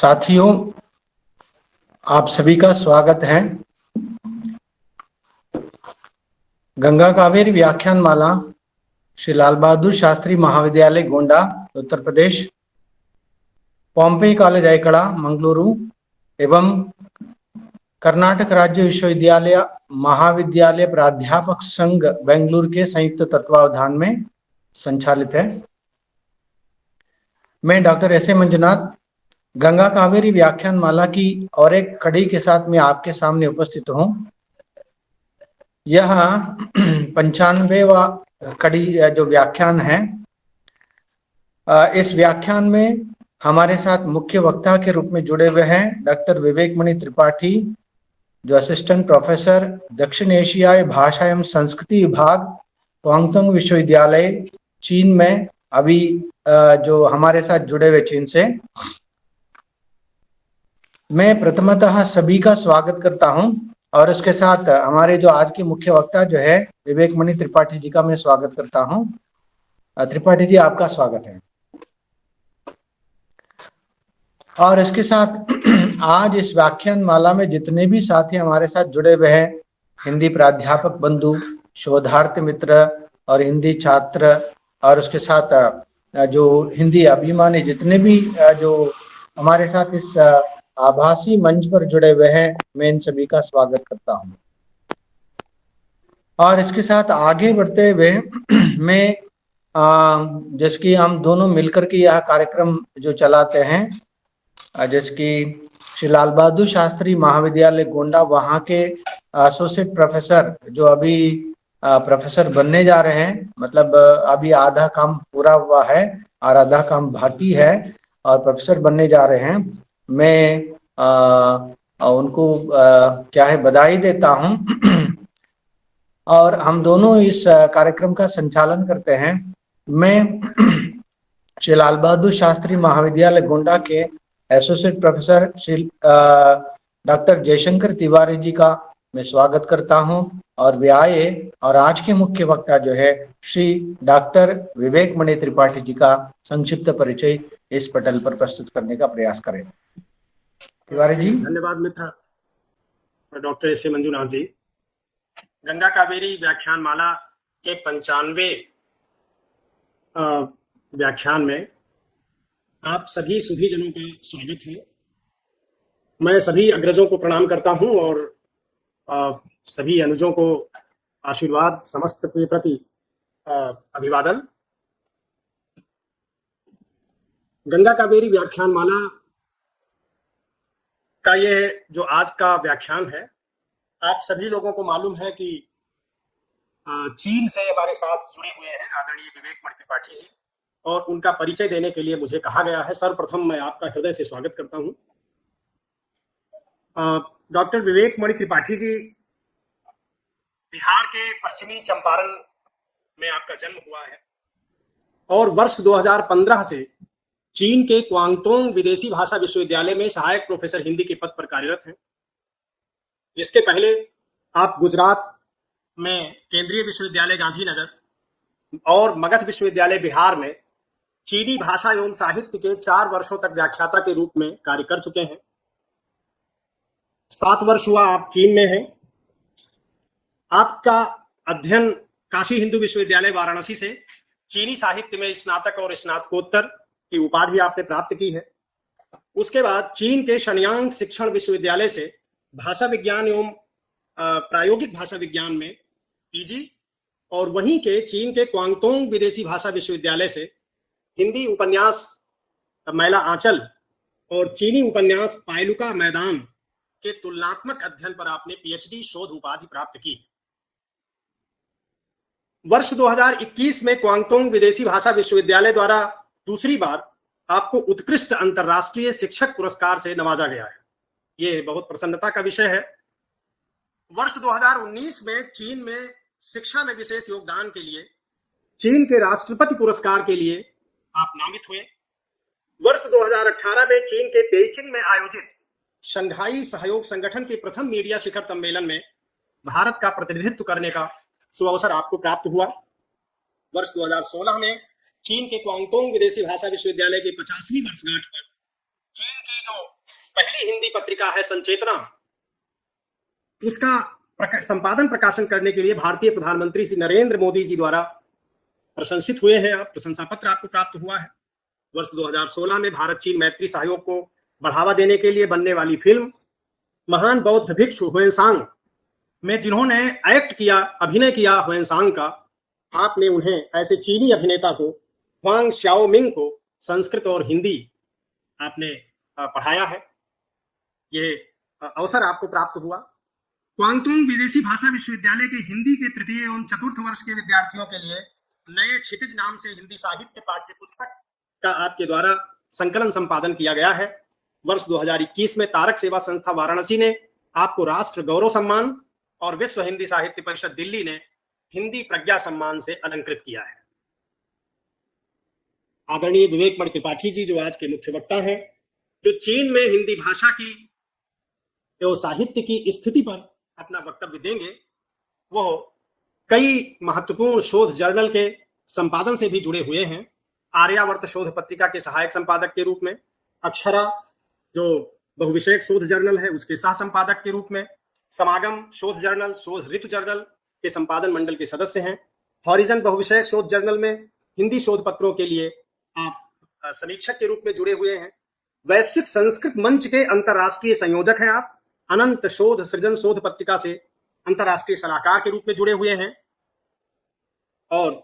साथियों, आप सभी का स्वागत है। गंगा कावेरी व्याख्यान माला श्री लाल बहादुर शास्त्री महाविद्यालय गोंडा उत्तर प्रदेश, पॉम्पे कॉलेज आयकड़ा मंगलुरु एवं कर्नाटक राज्य विश्वविद्यालय महाविद्यालय प्राध्यापक संघ बेंगलुरु के संयुक्त तत्वावधान में संचालित है। मैं doctor S A Manjunath Ganga Kaveri व्याख्यान माला की और एक कड़ी के साथ मैं आपके सामने उपस्थित हूँ। यह 95वां कड़ी जो व्याख्यान है, इस व्याख्यान में हमारे साथ मुख्य वक्ता के रूप में जुड़े हुए हैं डॉक्टर विवेक मणि त्रिपाठी, जो असिस्टेंट प्रोफेसर दक्षिण एशियाई भाषा एवं संस्कृति विभाग क्वांगतुंग विश्वविद्यालय चीन में अभी जो हमारे साथ जुड़े हुए चीन से। मैं प्रथमतः सभी का स्वागत करता हूं और इसके साथ हमारे जो आज के मुख्य वक्ता जो है विवेक मणि त्रिपाठी जी का मैं स्वागत करता हूं। त्रिपाठी जी, आपका स्वागत है। और इसके साथ आज इस व्याख्यान माला में जितने भी साथी हमारे साथ जुड़े हुए हैं, हिंदी प्राध्यापक बंधु, शोधार्थी मित्र और हिंदी छात्र, और उसके साथ जो हिंदी अभिमानी जितने भी जो हमारे साथ इस आभासी मंच पर जुड़े हुए हैं, मैं इन सभी का स्वागत करता हूं। और इसके साथ आगे बढ़ते हुए मैं जिसकी हम दोनों मिलकर के यह कार्यक्रम जो चलाते हैं, जिसकी श्री लाल बहादुर शास्त्री महाविद्यालय गोंडा वहाँ के एसोसिएट प्रोफेसर जो अभी प्रोफेसर बनने जा रहे हैं, मतलब अभी आधा काम पूरा हुआ है और आधा काम बाकी है और प्रोफेसर बनने जा रहे हैं। मैं उनको क्या है बधाई देता हूं और हम दोनों इस कार्यक्रम का संचालन करते हैं। मैं श्री लाल बहादुर शास्त्री महाविद्यालय गोंडा के associate professor Shri doctor Jayshankar Tiwari ji का मैं स्वागत करता हूं और वे आए और आज के मुख्य वक्ता जो है श्री डॉक्टर विवेक मणि त्रिपाठी जी का संक्षिप्त परिचय इस पटल पर प्रस्तुत करने का प्रयास करें। तिवारी जी। धन्यवाद मित्र डॉक्टर एस ए मंजुनाथ जी। गंगा कावेरी व्याख्यान माला के 95वें व्याख्यान में आप सभी सुधीजनों का स्वागत है। मैं सभी अग्रजों को प्रणाम करता हूं और सभी अनुजों को आशीर्वाद समस्त के प्रति अभिवादन। गंगा कावेरी व्याख्यान माला का ये जो आज का व्याख्यान है, आप सभी लोगों को मालूम है कि चीन से हमारे साथ जुड़े हुए हैं आदरणीय विवेक मणि त्रिपाठी जी, और उनका परिचय देने के लिए मुझे कहा गया है। सर्वप्रथम मैं आपका हृदय से स्वागत करता हूं। डॉक्टर विवेक मणि त्रिपाठी जी, बिहार के पश्चिमी चंपारण में आपका जन्म हुआ है और वर्ष 2015 से चीन के क्वांगतुंग विदेशी भाषा विश्वविद्यालय में सहायक प्रोफेसर हिंदी के पद पर कार्यरत हैं। इसके पहले आप गुजरात में केंद्रीय विश्वविद्यालय गांधीनगर और मगध विश्वविद्यालय बिहार में चीनी भाषा एवं साहित्य के 4 वर्षों तक व्याख्याता के रूप में कार्य कर चुके हैं। 7 वर्ष हुआ आप चीन में हैं। आपका अध्ययन काशी हिंदू विश्वविद्यालय वाराणसी से चीनी साहित्य में स्नातक और स्नातकोत्तर की उपाधि आपने प्राप्त की है। उसके बाद चीन के शनयांग शिक्षण विश्वविद्यालय से भाषा विज्ञान एवं प्रायोगिक भाषा विज्ञान में पीजी, और वहीं के चीन के क्वांगतुंग विदेशी भाषा विश्वविद्यालय से हिंदी उपन्यास मैला आंचल और चीनी उपन्यास पायलुका मैदान के तुलनात्मक अध्ययन पर आपने पीएचडी शोध उपाधि प्राप्त की। वर्ष 2021 में क्वांगतुंग विदेशी भाषा विश्वविद्यालय द्वारा दूसरी बार आपको उत्कृष्ट अंतर्राष्ट्रीय शिक्षक पुरस्कार से नवाजा गया है। ये बहुत प्रसन्नता का विषय है। वर्ष 2019 में चीन में शिक्षा में विशेष योगदान के लिए चीन के राष्ट्रपति पुरस्कार के लिए आप नामित हुए। वर्ष 2018 में चीन के पेइचिंग में आयोजित शंघाई सहयोग संगठन के प्रथम मीडिया शिखर सम्मेलन में भारत का प्रतिनिधित्व करने का सुअवसर आपको प्राप्त हुआ। वर्ष 2016 में चीन के क्वांगतुंग विदेशी भाषा विश्वविद्यालय की 50वीं वर्षगांठ पर चीन की जो पहली हिंदी पत्रिका है संचेतना, उसका संपादन प्रकाशन करने के लिए भारतीय प्रधानमंत्री श्री नरेंद्र मोदी जी द्वारा प्रशंसित हुए हैं आप, प्रशंसा पत्र आपको प्राप्त हुआ है। वर्ष 2016 में भारत चीन मैत्री सहयोग को बढ़ावा देने के लिए बनने वाली फिल्म महान बौद्ध भिक्षु हुएनसांग में जिन्होंने अभिनय किया हुएनसांग का, आपने उन्हें ऐसे चीनी अभिनेता को हुआंग शाओमिंग को संस्कृत और हिंदी आपने पढ़ाया है। ये अवसर आपको प्राप्त हुआ। क्वांगतुंग विदेशी भाषा विश्वविद्यालय के हिंदी के तृतीय एवं चतुर्थ वर्ष के विद्यार्थियों के लिए नए क्षितिज नाम से हिंदी साहित्य पाठ्य पुस्तक का आपके द्वारा संकलन संपादन किया गया है। वर्ष 2021 में तारक सेवा संस्था वाराणसी ने आपको राष्ट्र गौरव सम्मान और विश्व हिंदी साहित्य परिषद दिल्ली ने हिंदी प्रज्ञा सम्मान से अलंकृत किया है। आदरणीय विवेक मणि त्रिपाठी जी, जो आज के मुख्य वक्ता हैं, जो चीन में हिंदी भाषा की एवं साहित्य की स्थिति पर अपना वक्तव्य देंगे, वो कई महत्वपूर्ण शोध जर्नल के संपादन से भी जुड़े हुए हैं। आर्यावर्त शोध पत्रिका के सहायक संपादक के रूप में, अक्षरा जो बहुविषयक शोध जर्नल है उसके सह संपादक के रूप में, समागम शोध जर्नल, शोध ऋतु जर्नल के संपादन मंडल के सदस्य हैं। हॉरिजन बहुविषयक शोध जर्नल में हिंदी शोध पत्रों के लिए आप समीक्षक के रूप में जुड़े हुए हैं। वैश्विक संस्कृत मंच के अंतरराष्ट्रीय संयोजक हैं आप। अनंत शोध सृजन शोध पत्रिका से अंतरराष्ट्रीय सलाहकार के रूप में जुड़े हुए हैं। और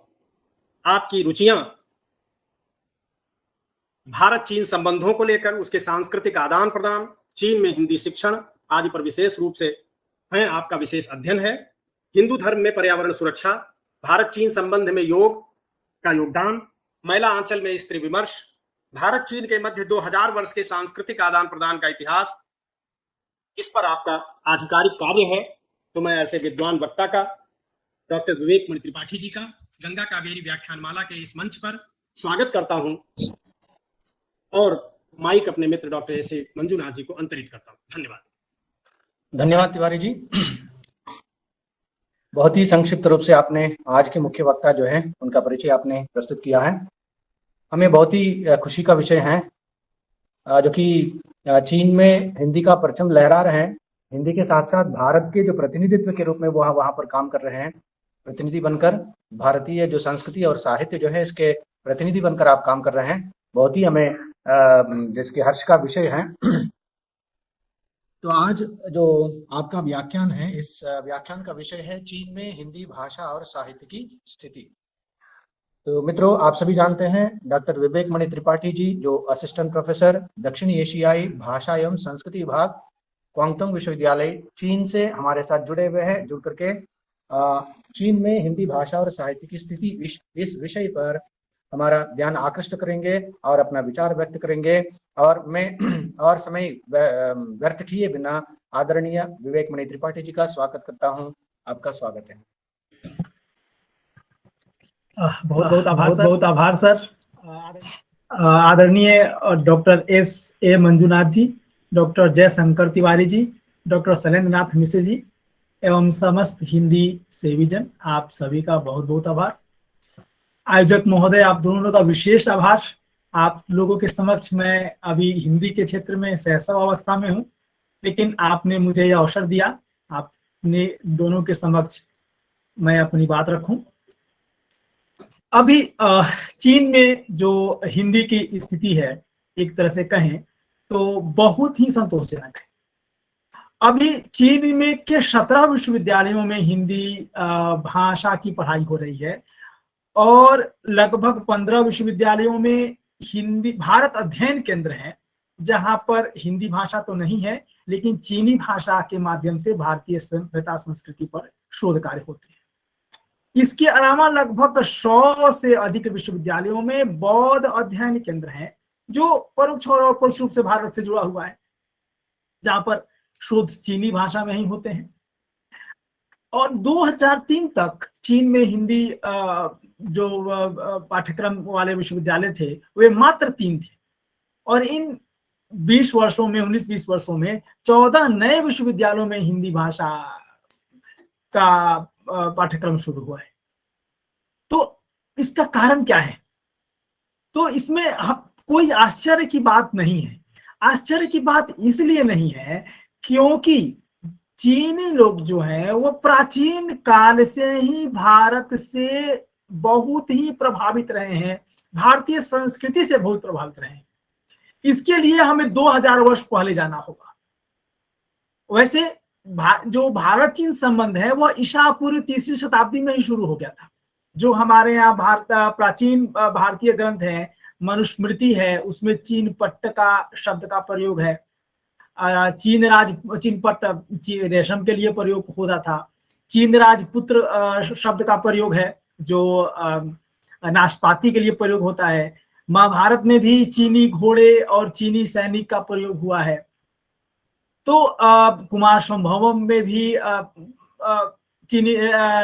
आपकी रुचियां भारत चीन संबंधों को लेकर, उसके सांस्कृतिक आदान प्रदान, चीन में हिंदी शिक्षण आदि पर विशेष रूप से हैं। आपका विशेष अध्ययन है। हिंदू धर्म में पर्यावरण सुरक्षा, भारत चीन संबंध में योग का योगदान, मैला आंचल में स्त्री विमर्श, भारत चीन के मध्य 2000 वर्ष के सांस्कृतिक आदान प्रदान का इतिहास, इस पर आपका आधिकारिक कार्य है। तो मैं ऐसे विद्वान वक्ता का, डॉक्टर विवेक मणि त्रिपाठी जी का गंगा कावेरी व्याख्यानमाला के इस मंच पर स्वागत करता हूं और माइक अपने मित्र डॉक्टर एस ए मंजुनाथ जी को अंतरित करता हूं। धन्यवाद। धन्यवाद तिवारी जी। बहुत ही संक्षिप्त रूप से आपने आज के मुख्य वक्ता जो है उनका परिचय आपने प्रस्तुत किया है। हमें बहुत ही खुशी का विषय है जो कि चीन में हिंदी का परचम लहरा रहे हैं। हिंदी के साथ साथ भारत के जो प्रतिनिधित्व के रूप में वो वहाँ पर काम कर रहे हैं, प्रतिनिधि बनकर भारतीय जो संस्कृति और साहित्य जो है इसके प्रतिनिधि बनकर आप काम कर रहे हैं। बहुत ही हमें जिसके हर्ष का विषय है। तो आज जो आपका व्याख्यान है, इस व्याख्यान का विषय है चीन में हिंदी भाषा और साहित्य की स्थिति। तो मित्रों, आप सभी जानते हैं डॉक्टर विवेक मणि त्रिपाठी जी जो असिस्टेंट प्रोफेसर दक्षिण एशियाई भाषा एवं संस्कृति विभाग क्वांगतुंग विश्वविद्यालय चीन से हमारे साथ जुड़े हुए हैं। जुड़ करके चीन में हिंदी भाषा और साहित्य की स्थिति इस विषय पर हमारा ध्यान आकृष्ट करेंगे और अपना विचार व्यक्त करेंगे। और मैं और समय व्यर्थ किए बिना आदरणीय विवेक मणि त्रिपाठी जी का स्वागत करता हूं। आपका स्वागत है। बहुत बहुत आभार सर। आदरणीय doctor S A Manjunath ji, doctor Jayshankar Tiwari ji, doctor Shailendra Nath Mishra ji एवं समस्त हिंदी सेवीजन, आप सभी का बहुत बहुत आभार। आयोजक महोदय, आप दोनों का विशेष आभार। आप लोगों के समक्ष मैं अभी हिंदी के क्षेत्र में सहसा अवस्था में हूँ, लेकिन आपने मुझे यह अवसर दिया, आपने दोनों के समक्ष मैं अपनी बात रखूं। अभी चीन में जो हिंदी की स्थिति है, एक तरह से कहें तो बहुत ही संतोषजनक है। अभी चीन में के 17 विश्वविद्यालयों में हिंदी भाषा की पढ़ाई हो रही है और लगभग 15 विश्वविद्यालयों में हिंदी भारत अध्ययन केंद्र हैं, जहां पर हिंदी भाषा तो नहीं है लेकिन चीनी भाषा के माध्यम से भारतीय सभ्यता संस्कृति पर शोध कार्य होते हैं। इसके अलावा लगभग 100 से अधिक विश्वविद्यालयों में बौद्ध अध्ययन केंद्र हैं जो परोक्ष और अपरोक्ष रूप से भारत से जुड़ा हुआ है, जहां पर शोध चीनी भाषा में ही होते हैं। और 2003 तक चीन में हिंदी जो पाठ्यक्रम वाले विश्वविद्यालय थे वे मात्र 3 थे और इन 20 वर्षों में 19-20 वर्षों में 14 नए विश्वविद्यालयों में हिंदी भाषा का पाठ्यक्रम शुरू हुआ है। तो इसका कारण क्या है? तो इसमें कोई आश्चर्य की बात नहीं है। आश्चर्य की बात इसलिए नहीं है क्योंकि चीनी लोग जो हैं वो प्राचीन काल से ही भारत से बहुत ही प्रभावित रहे हैं, भारतीय संस्कृति से बहुत प्रभावित रहे हैं। इसके लिए हमें 2000 वर्ष पहले जाना होगा। वैसे जो भारत चीन संबंध है वह ईसा पूर्व 3री शताब्दी में ही शुरू हो गया था। जो हमारे यहाँ प्राचीन भारतीय ग्रंथ है, मनुस्मृति है, उसमें चीन पट्ट का शब्द का प्रयोग है। चीन पट्ट रेशम के लिए प्रयोग होता था। चीन राजपुत्र शब्द का प्रयोग है जो नाशपाती के लिए प्रयोग होता है। महाभारत में भी चीनी घोड़े और चीनी सैनिक का प्रयोग हुआ है। तो कुमार संभवम में भी चीनी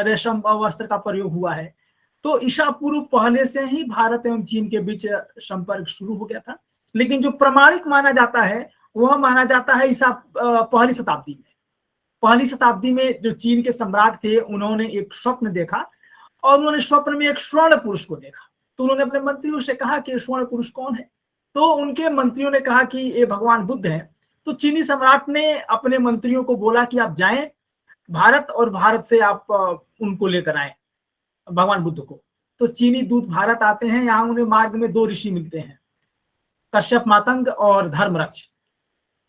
रेशम वस्त्र का प्रयोग हुआ है। तो ईसा पूर्व पहले से ही भारत एवं चीन के बीच संपर्क शुरू हो गया था। लेकिन जो प्रमाणिक माना जाता है वह माना जाता है ईसा पहली शताब्दी में। पहली शताब्दी में जो चीन के सम्राट थे उन्होंने एक स्वप्न देखा और उन्होंने स्वप्न में एक स्वर्ण पुरुष को देखा। तो उन्होंने अपने मंत्रियों से कहा कि स्वर्ण पुरुष कौन है। तो उनके मंत्रियों ने कहा कि ये भगवान बुद्ध हैं। तो चीनी सम्राट ने अपने मंत्रियों को बोला कि आप जाएं भारत और भारत से आप उनको लेकर आए भगवान बुद्ध को। तो चीनी दूत भारत आते हैं। यहाँ उन्हें मार्ग में 2 ऋषि मिलते हैं, कश्यप मातंग और धर्मरक्ष।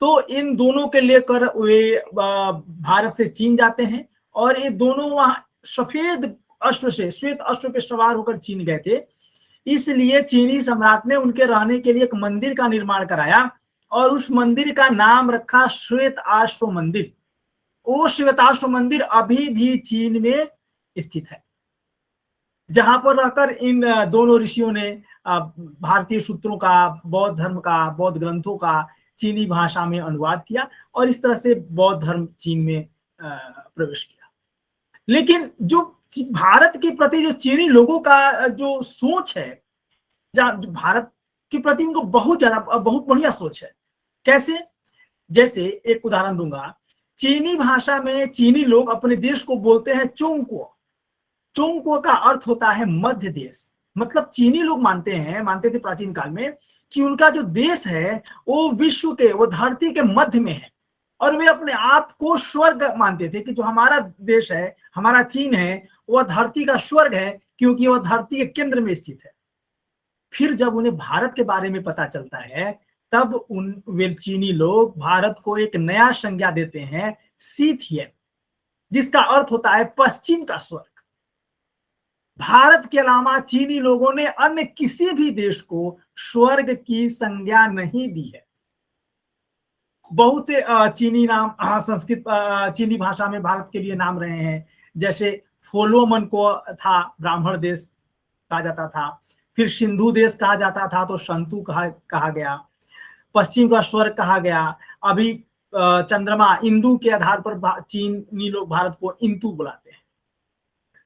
तो इन दोनों के लेकर वे भारत से चीन जाते हैं और ये दोनों वहां सफेद अश्व से, श्वेत अश्व पे सवार होकर चीन गए थे। इसलिए चीनी सम्राट ने उनके रहने के लिए एक मंदिर का निर्माण कराया और उस मंदिर का नाम रखा श्वेत अश्व मंदिर। वो श्वेताश्व मंदिर अभी भी चीन में स्थित है, जहां पर रहकर इन दोनों ऋषियों ने भारतीय सूत्रों का, बौद्ध धर्म का, बौद्ध ग्रंथों का चीनी भाषा में अनुवाद किया और इस तरह से बौद्ध धर्म चीन में प्रवेश किया। लेकिन जो भारत के प्रति जो चीनी लोगों का जो सोच है, भारत के प्रति उनको बहुत बढ़िया सोच है। कैसे? जैसे एक उदाहरण दूंगा। चीनी भाषा में चीनी लोग अपने देश को बोलते हैं चोंगको। चोंगको का अर्थ होता है मध्य देश। मतलब चीनी लोग मानते थे प्राचीन काल में कि उनका जो देश है वो विश्व के, वो धरती के मध्य में है और वे अपने आप को स्वर्ग मानते थे कि जो हमारा देश है, हमारा चीन है, वह धरती का स्वर्ग है क्योंकि वह धरती के केंद्र में स्थित है। फिर जब उन्हें भारत के बारे में पता चलता है तब वे चीनी लोग भारत को एक नया संज्ञा देते हैं, सीथियन, जिसका अर्थ होता है पश्चिम का स्वर्ग। भारत के अलावा चीनी लोगों ने अन्य किसी भी देश को स्वर्ग की संज्ञा नहीं दी है। बहुत से चीनी नाम संस्कृत चीनी भाषा में भारत के लिए नाम रहे हैं। जैसे फोलोमन को था ब्राह्मण देश कहा जाता था, फिर सिंधु देश कहा जाता था तो शंतु कहा गया, पश्चिम का स्वर्ग कहा गया। अभी चंद्रमा इंदु के आधार पर चीनी लोग भारत को इंतु बुलाते हैं।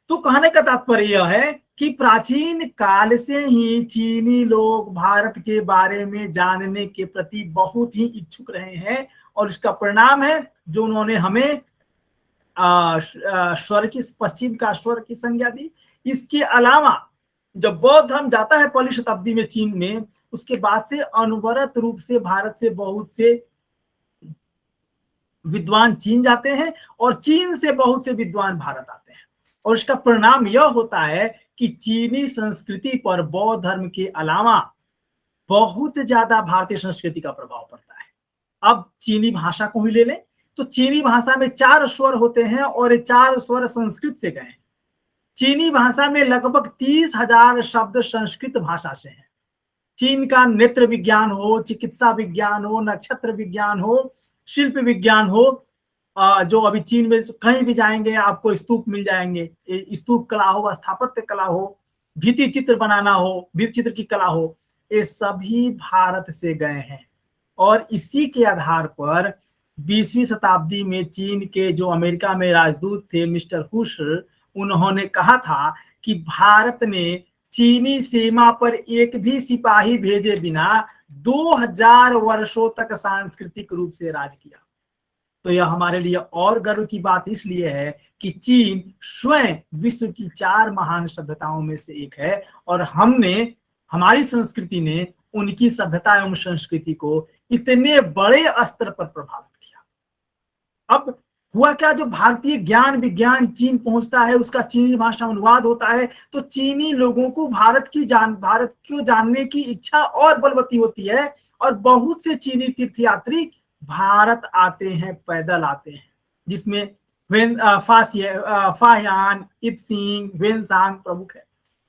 तो कहने का तात्पर्य यह है कि प्राचीन काल से ही चीनी लोग भारत के बारे में जानने के प्रति बहुत ही इच्छुक रहे हैं और इसका परिणाम है जो उन्होंने हमें स्वर्ग की, पश्चिम का स्वर्ग की संज्ञा दी। इसके अलावा जब बौद्ध धर्म जाता है पहली शताब्दी में चीन में, उसके बाद से अनवरत रूप से भारत से बहुत से विद्वान चीन जाते हैं और चीन से बहुत से विद्वान भारत आते हैं और इसका परिणाम यह होता है कि चीनी संस्कृति पर बौद्ध धर्म के अलावा बहुत ज्यादा भारतीय संस्कृति का प्रभाव पड़ता है। अब चीनी भाषा को ही ले लें तो चीनी भाषा में 4 स्वर होते हैं और ये 4 स्वर संस्कृत से गए हैं। चीनी भाषा में लगभग 30,000 शब्द संस्कृत भाषा से हैं। चीन का नेत्र विज्ञान हो, चिकित्सा विज्ञान हो, नक्षत्र विज्ञान हो, शिल्प विज्ञान हो, जो अभी चीन में कहीं भी जाएंगे आपको स्तूप मिल जाएंगे। स्तूप कला हो, स्थापत्य कला हो, भित्ति चित्र बनाना हो, भित्ति चित्र की कला हो, ये सभी भारत से गए हैं। और इसी के आधार पर 20वीं शताब्दी में चीन के जो अमेरिका में राजदूत थे मिस्टर हुश, उन्होंने कहा था कि भारत ने चीनी सीमा पर एक भी सिपाही भेजे बिना 2000 वर्षों तक सांस्कृतिक रूप से राज किया। तो यह हमारे लिए और गर्व की बात इसलिए है कि चीन स्वयं विश्व की 4 महान सभ्यताओं में से एक है और हमारी संस्कृति ने उनकी सभ्यता एवं संस्कृति को इतने बड़े स्तर पर प्रभावित किया। अब हुआ क्या, जो भारतीय ज्ञान विज्ञान चीन पहुंचता है, उसका चीनी भाषा में अनुवाद होता है, तो चीनी लोगों को भारत को जानने की इच्छा और बलवती होती है, और बहुत से चीनी तीर्थयात्री भारत आते हैं, पैदल आते हैं, जिसमें फाहियान, इत्सिंग, वेनसांग प्रमुख है।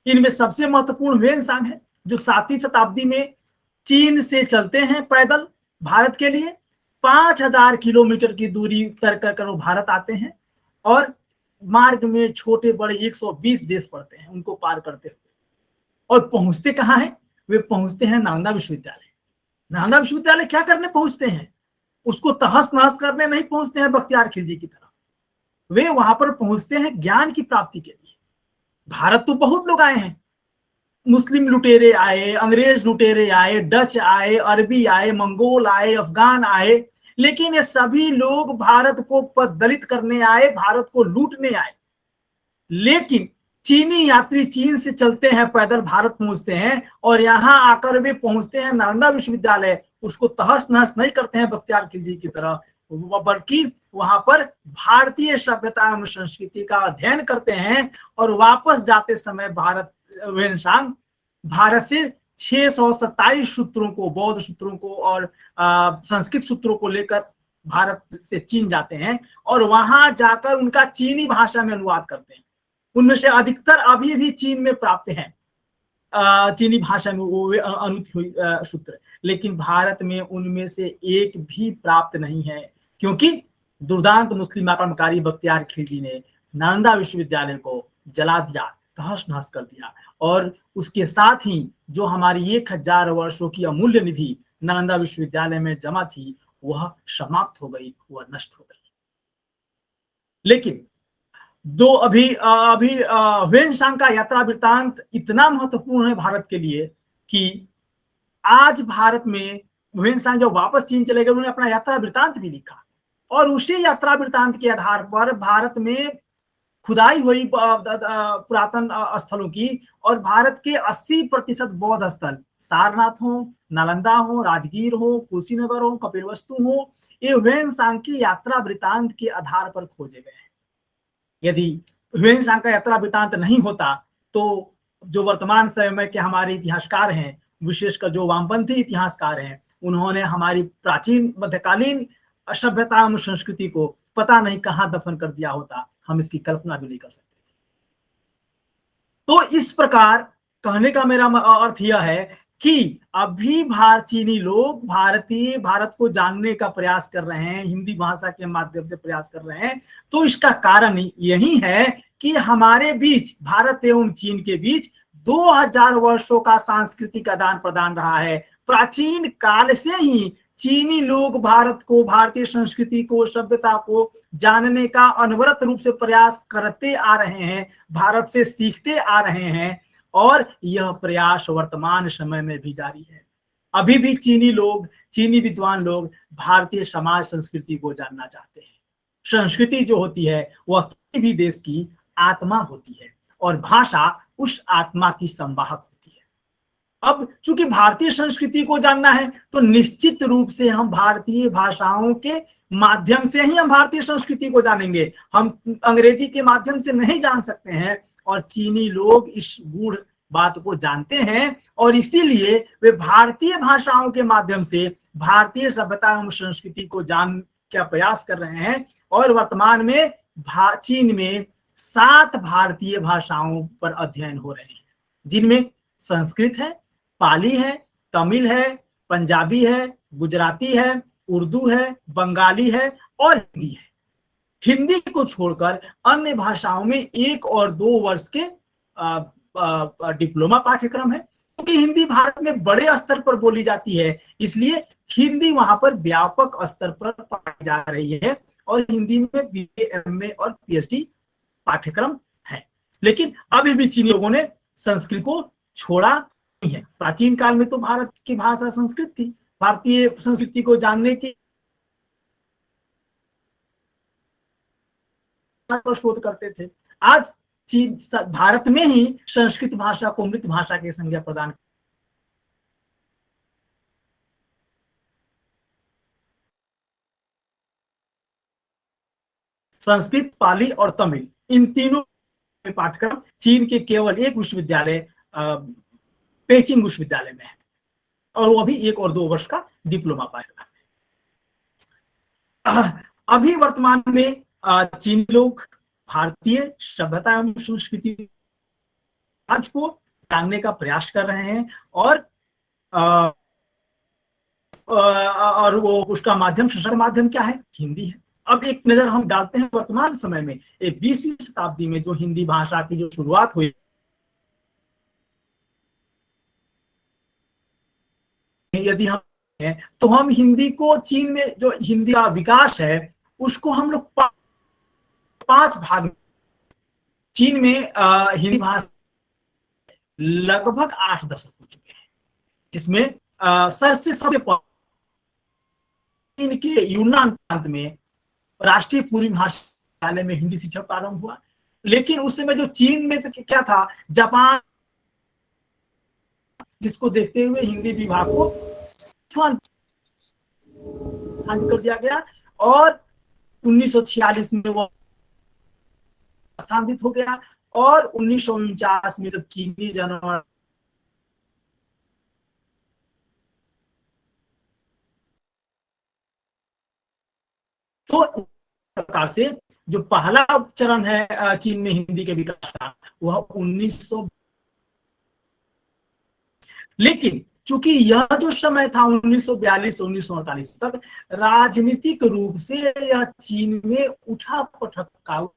इनमें सबसे महत्वपूर्ण वेनसांग है, जो 7वीं शताब्दी में चीन से चलते हैं पैदल भारत के लिए, 5000 किलोमीटर की दूरी तय कर वो भारत आते हैं, और मार्ग में छोटे बड़े 120 देश पड़ते हैं उनको पार करते हुए। और पहुंचते कहाँ हैं? वे पहुंचते हैं नालंदा विश्वविद्यालय। नालंदा विश्वविद्यालय क्या करने पहुंचते हैं? उसको तहस नहस करने नहीं पहुंचते हैं बख्तियार खिलजी की तरह, वे वहां पर पहुंचते हैं ज्ञान की प्राप्ति के लिए। भारत तो बहुत लोग आए हैं, मुस्लिम लुटेरे आए, अंग्रेज लुटेरे आए, डच आए, अरबी आए, मंगोल आए, अफगान आए, लेकिन ये सभी लोग भारत को पददलित करने आए, भारत को लूटने आए। लेकिन चीनी यात्री चीन से चलते हैं पैदल भारत पहुंचते हैं, और यहां आकर वे पहुंचते हैं नालंदा विश्वविद्यालय, उसको तहस नहस नहीं करते हैं बख्तियार खिलजी की तरह, बल्कि वहां पर भारतीय सभ्यता एवं संस्कृति का अध्ययन करते हैं। और वापस जाते समय वेनसांग भारत से 627 सूत्रों को, बौद्ध सूत्रों को और संस्कृत सूत्रों को लेकर भारत से चीन जाते हैं, और वहां जाकर उनका चीनी भाषा में अनुवाद करते हैं। उनमें से अधिकतर अभी भी चीन में प्राप्त हैं, चीनी भाषा में वो अनुदित हुई सूत्र, लेकिन भारत में उनमें से एक भी प्राप्त नहीं है, क्योंकि दुर्दांत मुस्लिम आक्रमणकारी बख्तियार खिलजी ने नालंदा विश्वविद्यालय को जला दिया, तहस नहस कर दिया, और उसके साथ ही जो हमारी 1000 वर्षों की अमूल्य निधि नालंदा विश्वविद्यालय में जमा थी, वह समाप्त हो गई, वह नष्ट हो गई। लेकिन जो अभी वेनसांग का यात्रा वृत्तांत इतना महत्वपूर्ण है भारत के लिए कि आज भारत में वेनसांग जब वापस चीन चले गए, उन्होंने अपना यात्रा वृत्तांत भी लिखा, और उसी यात्रा वृत्तांत के आधार पर भारत में खुदाई हुई पुरातन स्थलों की, और भारत के 80% बौद्ध स्थल, सारनाथ हो, नालंदा हो, राजगीर हो, कुशीनगर हो, कपिलवस्तु हो, ये वेनसांग की यात्रा वृत्तांत के आधार पर खोजे गए हैं। यदि वेनसांग का यात्रा वृत्तांत नहीं होता, तो जो वर्तमान समय के हमारे इतिहासकार हैं, विशेषकर जो वामपंथी इतिहासकार हैं, उन्होंने हमारी प्राचीन मध्यकालीन सभ्यता एवं संस्कृति को पता नहीं कहां दफन कर दिया होता, हम इसकी कल्पना भी नहीं कर सकते। तो इस प्रकार कहने का मेरा अर्थ यह है कि अभी चीनी लोग भारत को जानने का प्रयास कर रहे हैं, हिंदी भाषा के माध्यम से प्रयास कर रहे हैं। तो इसका कारण यही है कि हमारे बीच, भारत एवं चीन के बीच 2000 वर्षों का सांस्कृतिक आदान प्रदान रहा है। प्राचीन काल से ही चीनी लोग भारत को, भारतीय संस्कृति को, सभ्यता को जानने का अनवरत रूप से प्रयास करते आ रहे हैं, भारत से सीखते आ रहे हैं, और यह प्रयास वर्तमान समय में भी जारी है। अभी भी चीनी विद्वान लोग भारतीय समाज संस्कृति को जानना चाहते हैं। संस्कृति जो होती है वह किसी भी देश की आत्मा होती है, और भाषा उस आत्मा की संवाहक होती है। अब चूंकि भारतीय संस्कृति को जानना है, तो निश्चित रूप से हम भारतीय भाषाओं के माध्यम से ही हम भारतीय संस्कृति को जानेंगे, हम अंग्रेजी के माध्यम से नहीं जान सकते हैं। और चीनी लोग इस गूढ़ बात को जानते हैं, और इसीलिए वे भारतीय भाषाओं के माध्यम से भारतीय सभ्यता एवं संस्कृति को जान का प्रयास कर रहे हैं। और वर्तमान में चीन में 7 भारतीय भाषाओं पर अध्ययन हो रहे हैं, जिनमें संस्कृत है, पाली है, तमिल है, पंजाबी है, गुजराती है, उर्दू है, बंगाली है और हिंदी है। हिंदी को छोड़कर अन्य भाषाओं में 1 और 2 वर्ष के डिप्लोमा पाठ्यक्रम है, क्योंकि हिंदी भारत में बड़े स्तर पर बोली जाती है, इसलिए हिंदी वहां पर व्यापक स्तर पर पढ़ाई जा रही है, और हिंदी में BA, MA और PhD पाठ्यक्रम है। लेकिन अभी भी चीनी लोगों ने संस्कृत को छोड़ा नहीं है। प्राचीन काल में तो भारत की भाषा संस्कृत थी, भारतीय संस्कृति को जानने की शोध करते थे। आज चीन भारत में ही संस्कृत भाषा को मृत भाषा की संज्ञा प्रदान संस्कृत, पाली और तमिल, इन तीनों पाठ्यक्रम चीन के केवल एक विश्वविद्यालय पेचिंग विश्वविद्यालय में है, और वो अभी 1 और 2 वर्ष का डिप्लोमा पाएगा। अभी वर्तमान में चीन लोग भारतीय सभ्यता एवं संस्कृति आज को जानने का प्रयास कर रहे हैं, और वो उसका माध्यम, सशक्त माध्यम क्या है? हिंदी है। अब एक नजर हम डालते हैं वर्तमान समय में, 20वीं शताब्दी में जो हिंदी भाषा की जो शुरुआत हुई, यदि हम तो हम हिंदी को, चीन में जो हिंदी का विकास है उसको हम लोग 5 भाग में, चीन में हिंदी भाषा लगभग 8 दशक हो चुके हैं, जिसमें सबसे चीन के यूनान प्रांत में राष्ट्रीय पूर्वी भाषा विद्यालय में हिंदी शिक्षा प्रारंभ हुआ। लेकिन उस समय जो चीन में तो क्या था, जापान, जिसको देखते हुए हिंदी विभाग को कर दिया गया, और 1946 में वो स्थापित हो गया, और 1949 में जब चीनी जनगणना तो इस प्रकार से जो पहला चरण है चीन में हिंदी के विकास का, वह 1900, लेकिन चूंकि यह जो समय था 1942 से 1948 तक, राजनीतिक रूप से यह चीन में उठा पटक का,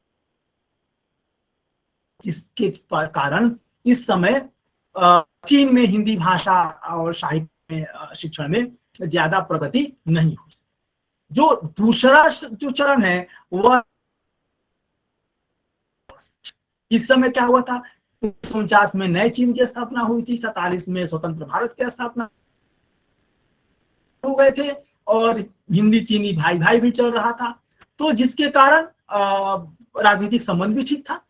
जिसके कारण इस समय चीन में हिंदी भाषा और साहित्य में, शिक्षण में ज्यादा प्रगति नहीं हुई। जो दूसरा जो चरण है वह इस समय क्या हुआ था, 1949 में नए चीन की स्थापना हुई थी, 47 में स्वतंत्र भारत की स्थापना हो गए थे, और हिंदी चीनी भाई भाई भी चल रहा था, तो जिसके कारण राजनीतिक संबंध भी ठीक था,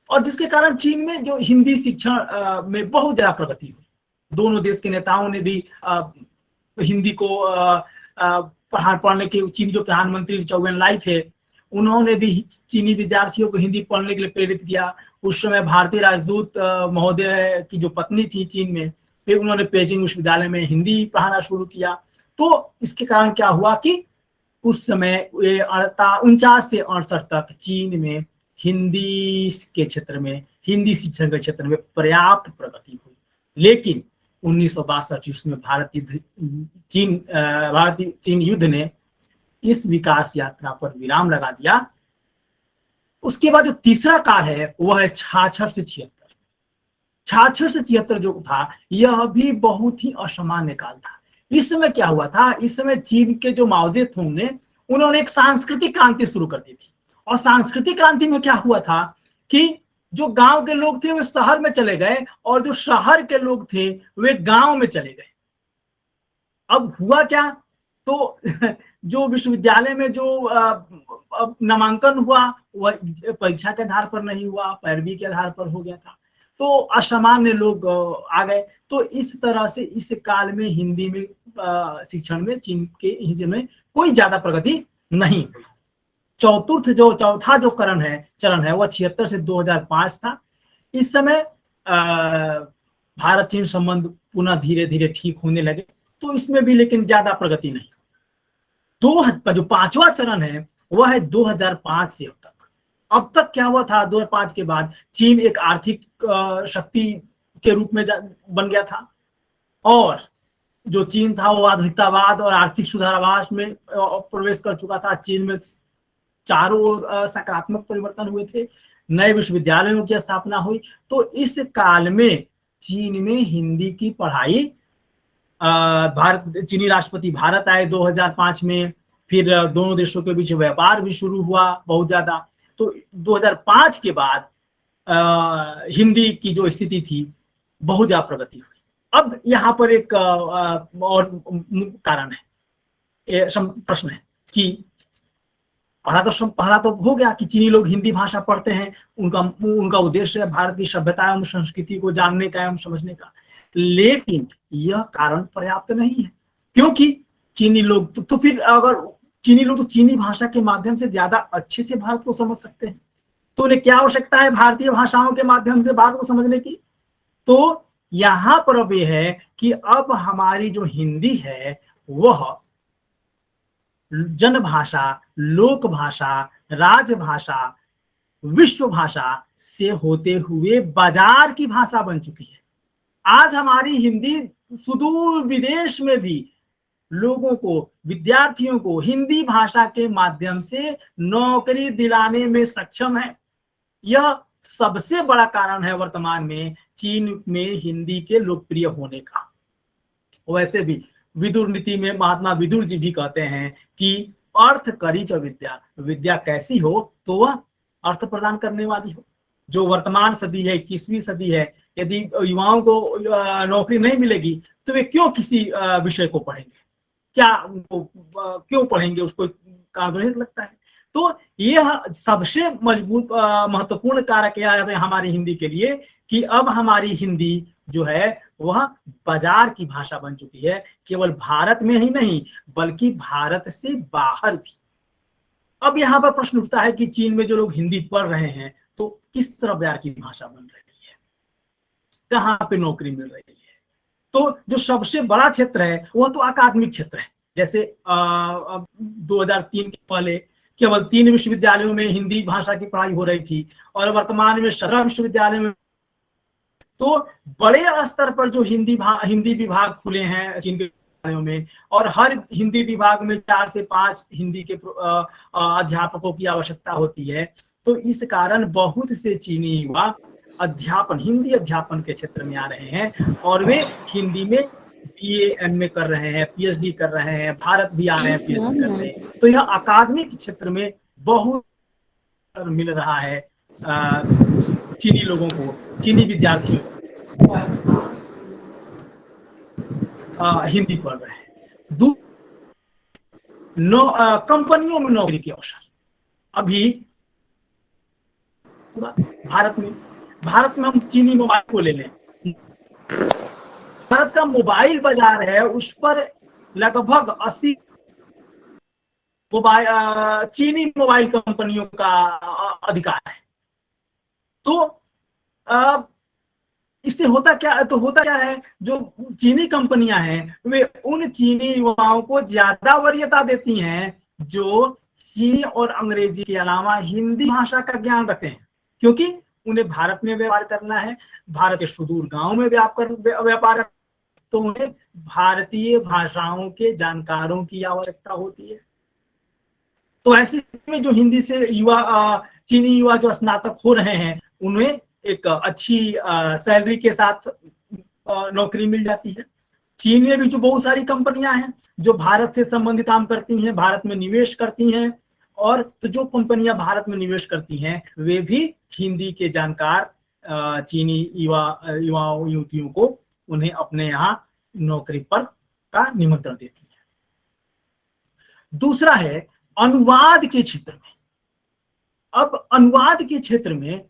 और जिसके कारण चीन में जो हिंदी शिक्षण में बहुत ज्यादा प्रगति हुई। दोनों देश के नेताओं ने भी हिंदी को पढ़ने के, चीन जो प्रधानमंत्री चौ एन-लाई थे, उन्होंने भी चीनी विद्यार्थियों को हिंदी पढ़ने के लिए प्रेरित किया। उस समय भारतीय राजदूत महोदय की जो पत्नी थी चीन में, फिर उन्होंने पेजिंग विश्वविद्यालय में हिंदी पढ़ाना शुरू किया। तो इसके कारण क्या हुआ कि उस समय 49 से 68 तक चीन में हिंदी के क्षेत्र में, हिंदी शिक्षण के क्षेत्र में पर्याप्त प्रगति हुई। लेकिन 1962 में भारतीय चीन युद्ध ने इस विकास यात्रा पर विराम लगा दिया। उसके बाद जो तीसरा काल है वह है 66 से 76। 66 से 76 जो था, यह भी बहुत ही असामान्य काल था। इस समय क्या हुआ था, इस समय चीन के जो माओ जेतुंग ने, उन्होंने एक सांस्कृतिक क्रांति शुरू कर दी थी। और सांस्कृतिक क्रांति में क्या हुआ था कि जो गांव के लोग थे वे शहर में चले गए, और जो शहर के लोग थे वे गांव में चले गए। अब हुआ क्या, तो जो विश्वविद्यालय में जो नामांकन हुआ वह परीक्षा के आधार पर नहीं हुआ, पैरवी के आधार पर हो गया था, तो असामान्य लोग आ गए। तो इस तरह से इस काल में हिंदी में शिक्षण में, चीन के हिंदी में कोई ज्यादा प्रगति नहीं हुई। चौथा जो चरण है वह 76 से 2005 था। इस समय भारत चीन संबंध पुनः धीरे धीरे ठीक होने लगे, तो इसमें भी लेकिन ज्यादा प्रगति नहीं। जो 5वां चरण है वह है 2005 से अब तक क्या हुआ था, 2005 के बाद चीन एक आर्थिक शक्ति के रूप में बन गया था, और जो चीन था वो आधुनिकतावाद और आर्थिक सुधारावाद में प्रवेश कर चुका था। चीन में चारों ओर सकारात्मक परिवर्तन हुए थे, नए विश्वविद्यालयों की स्थापना हुई। तो इस काल में चीन में हिंदी की पढ़ाई, चीनी राष्ट्रपति भारत आए 2005 में, फिर दोनों देशों के बीच व्यापार भी शुरू हुआ बहुत ज्यादा। तो 2005 के बाद हिंदी की जो स्थिति थी बहुत ज्यादा प्रगति हुई। अब यहाँ पर एक और कारण है, प्रश्न है कि पढ़ा तो हो गया कि चीनी लोग हिंदी भाषा पढ़ते हैं, उनका उद्देश्य है भारत की सभ्यता एवं संस्कृति को जानने का एवं समझने का, लेकिन यह कारण पर्याप्त नहीं है, क्योंकि चीनी लोग तो फिर अगर चीनी लोग तो चीनी भाषा के माध्यम से ज्यादा अच्छे से भारत को समझ सकते हैं, तो उन्हें क्या आवश्यकता है भारतीय भाषाओं के माध्यम से भारत को समझने की। तो यहां पर अब यह है कि अब हमारी जो हिंदी है वह जनभाषा, लोक भाषा, राजभाषा, विश्व भाषा से होते हुए बाजार की भाषा बन चुकी है। आज हमारी हिंदी सुदूर विदेश में भी लोगों को, विद्यार्थियों को हिंदी भाषा के माध्यम से नौकरी दिलाने में सक्षम है। यह सबसे बड़ा कारण है वर्तमान में चीन में हिंदी के लोकप्रिय होने का। वैसे भी विदुर नीति में महात्मा विदुर जी भी कहते हैं कि अर्थ करी च विद्या, विद्या कैसी हो तो वह अर्थ प्रदान करने वाली हो। जो वर्तमान सदी है, 21वीं सदी है, यदि युवाओं को नौकरी नहीं मिलेगी तो वे क्यों किसी विषय को पढ़ेंगे, क्या क्यों पढ़ेंगे, उसको कारण लगता है। तो यह सबसे मजबूत महत्वपूर्ण कारक है हमारी हिंदी के लिए कि अब हमारी हिंदी जो है वह बाजार की भाषा बन चुकी है, केवल भारत में ही नहीं बल्कि भारत से बाहर भी। अब यहाँ पर प्रश्न उठता है कि चीन में जो लोग हिंदी पढ़ रहे हैं तो किस तरह बाजार की भाषा बन रही है, कहाँ पे नौकरी मिल रही है। तो जो सबसे बड़ा क्षेत्र है वह तो अकादमिक क्षेत्र है। जैसे 2003 के पहले केवल 3 विश्वविद्यालयों में हिंदी भाषा की पढ़ाई हो रही थी और वर्तमान में 17 विश्वविद्यालयों में। तो बड़े स्तर पर जो हिंदी विभाग खुले हैं चीन के विश्वविद्यालयों में, और हर हिंदी विभाग में 4 से 5 हिंदी के अध्यापकों की आवश्यकता होती है। तो इस कारण बहुत से चीनी युवा हिंदी अध्यापन के क्षेत्र में आ रहे हैं और वे हिंदी में BA MA कर रहे हैं, PhD कर रहे हैं, भारत भी आ रहे हैं PhD कर रहे हैं। तो यह अकादमिक क्षेत्र में बहुत मिल रहा है चीनी लोगों को, चीनी विद्यार्थियों हिंदी पढ़ रहे हैं। कंपनियों में नौकरी के अवसर अभी भारत में हम चीनी मोबाइल को ले लें, भारत का मोबाइल बाजार है, उस पर लगभग 80 चीनी मोबाइल कंपनियों का अधिकार है। तो इससे होता क्या है, जो चीनी कंपनियां हैं वे उन चीनी युवाओं को ज्यादा वरीयता देती हैं जो चीनी और अंग्रेजी के अलावा हिंदी भाषा का ज्ञान रखते हैं, क्योंकि उन्हें भारत में व्यापार करना है, भारत के सुदूर गांव में व्यापार, तो उन्हें भारतीय भाषाओं के जानकारों की आवश्यकता होती है। तो ऐसे में जो हिंदी से चीनी युवा जो स्नातक हो रहे हैं उन्हें एक अच्छी सैलरी के साथ नौकरी मिल जाती है। चीन में भी जो बहुत सारी कंपनियां हैं जो भारत से संबंधित काम करती हैं, भारत में निवेश करती हैं, और तो जो कंपनियां भारत में निवेश करती हैं वे भी हिंदी के जानकार चीनी युवतियों को उन्हें अपने यहाँ नौकरी पर का निमंत्रण देती है। दूसरा है अनुवाद के क्षेत्र में। अब अनुवाद के क्षेत्र में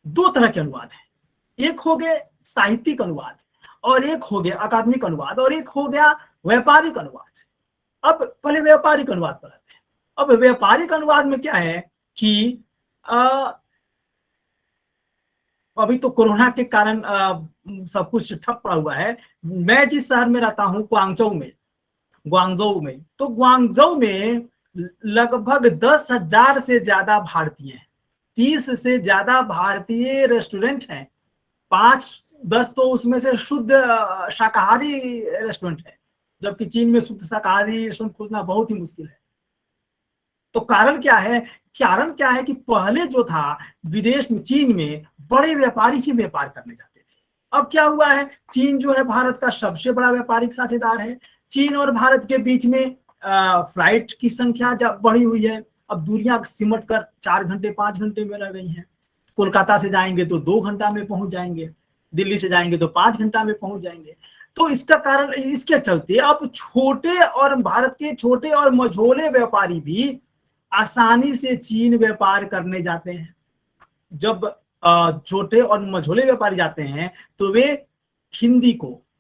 2 तरह के अनुवाद हैं, एक हो गए साहित्यिक अनुवाद और एक हो गया अकादमिक अनुवाद और एक हो गया व्यापारिक अनुवाद। अब पहले व्यापारिक अनुवाद पर आते हैं। अब व्यापारिक अनुवाद में क्या है कि अभी तो कोरोना के कारण सब कुछ ठप पड़ा हुआ है। मैं जिस शहर में रहता हूँ ग्वांगझोउ में, तो ग्वांगझोउ में लगभग 10,000 से ज्यादा भारतीय हैं, 30 से ज्यादा भारतीय रेस्टोरेंट हैं, 5-10 तो उसमें से शुद्ध शाकाहारी रेस्टोरेंट है, जबकि चीन में शुद्ध शाकाहारी रेस्टोरेंट खोजना बहुत ही मुश्किल है। तो कारण क्या है कि पहले जो था विदेश में, चीन में बड़े व्यापारी ही व्यापार करने जाते थे। अब क्या हुआ है, चीन जो है भारत का सबसे बड़ा व्यापारिक साझेदार है। चीन और भारत के बीच में फ्लाइट की संख्या बढ़ी हुई है। अब दूरियां सिमट कर 4 घंटे 5 घंटे में रह गई हैं। कोलकाता से जाएंगे तो 2 घंटा में पहुंच जाएंगे, दिल्ली से जाएंगे तो 5 घंटा में पहुंच जाएंगे। तो इसका कारण, इसके चलते अब भारत के छोटे और मझोले व्यापारी भी आसानी से चीन व्यापार करने जाते हैं। जब छोटे और मझोले व्यापारी जाते हैं तो वे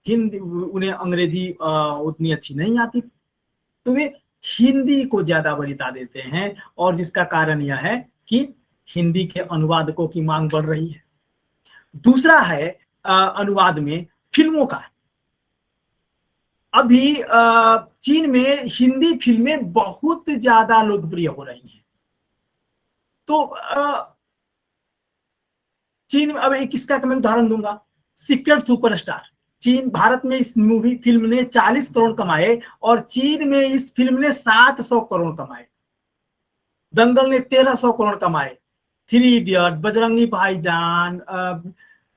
उन्हें अंग्रेजी उतनी अच्छी नहीं आती, तो वे हिंदी को ज्यादा वरीयता देते हैं, और जिसका कारण यह है कि हिंदी के अनुवादकों की मांग बढ़ रही है। दूसरा है अनुवाद में फिल्मों का। अभी चीन में हिंदी फिल्में बहुत ज्यादा लोकप्रिय हो रही हैं। तो चीन में, अब एक इसका मैं उदाहरण दूंगा, सीक्रेट सुपरस्टार। चीन, भारत में इस मूवी फिल्म ने 40 करोड़ कमाए और चीन में इस फिल्म ने 700 करोड़ कमाए। दंगल ने 1300 करोड़ कमाए। थ्री इडियट, बजरंगी भाईजान,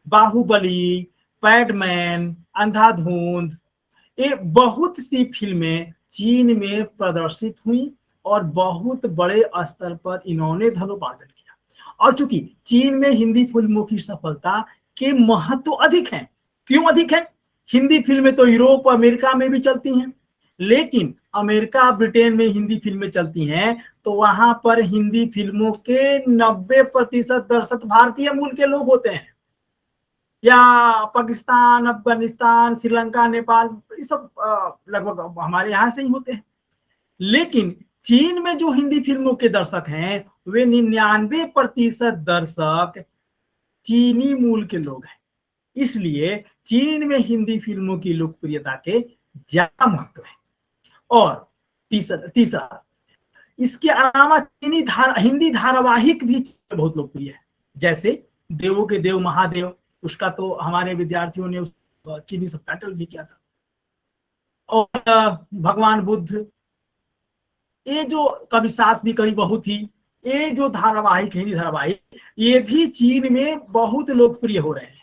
बाहुबली, पैडमैन, अंधाधुंध, ये बहुत सी फिल्में चीन में प्रदर्शित हुई और बहुत बड़े स्तर पर इन्होंने धनोपार्जन किया। और चूंकि चीन में हिंदी फिल्मों की सफलता के महत्व अधिक हैं। क्यों अधिक है? हिंदी फिल्में तो यूरोप, अमेरिका में भी चलती हैं, लेकिन अमेरिका, ब्रिटेन में हिंदी फिल्में चलती हैं तो वहां पर हिंदी फिल्मों के 90% दर्शक भारतीय मूल के लोग होते हैं, या पाकिस्तान, अफगानिस्तान, श्रीलंका, नेपाल, ये सब लगभग हमारे यहाँ से ही होते हैं। लेकिन चीन में जो हिंदी फिल्मों के दर्शक हैं वे 99% दर्शक चीनी मूल के लोग हैं। इसलिए चीन में हिंदी फिल्मों की लोकप्रियता के ज्यादा महत्व है। और तीसरा इसके अलावा हिंदी धारावाहिक भी बहुत लोकप्रिय है, जैसे देवों के देव महादेव, उसका तो हमारे विद्यार्थियों ने चीनी सबटाइटल भी किया था। और भगवान बुद्ध, ये जो कभी सास भी कभी बहू थी, ये जो धारावाहिक, हिंदी धारावाहिक, ये भी चीन में बहुत लोकप्रिय हो रहे हैं।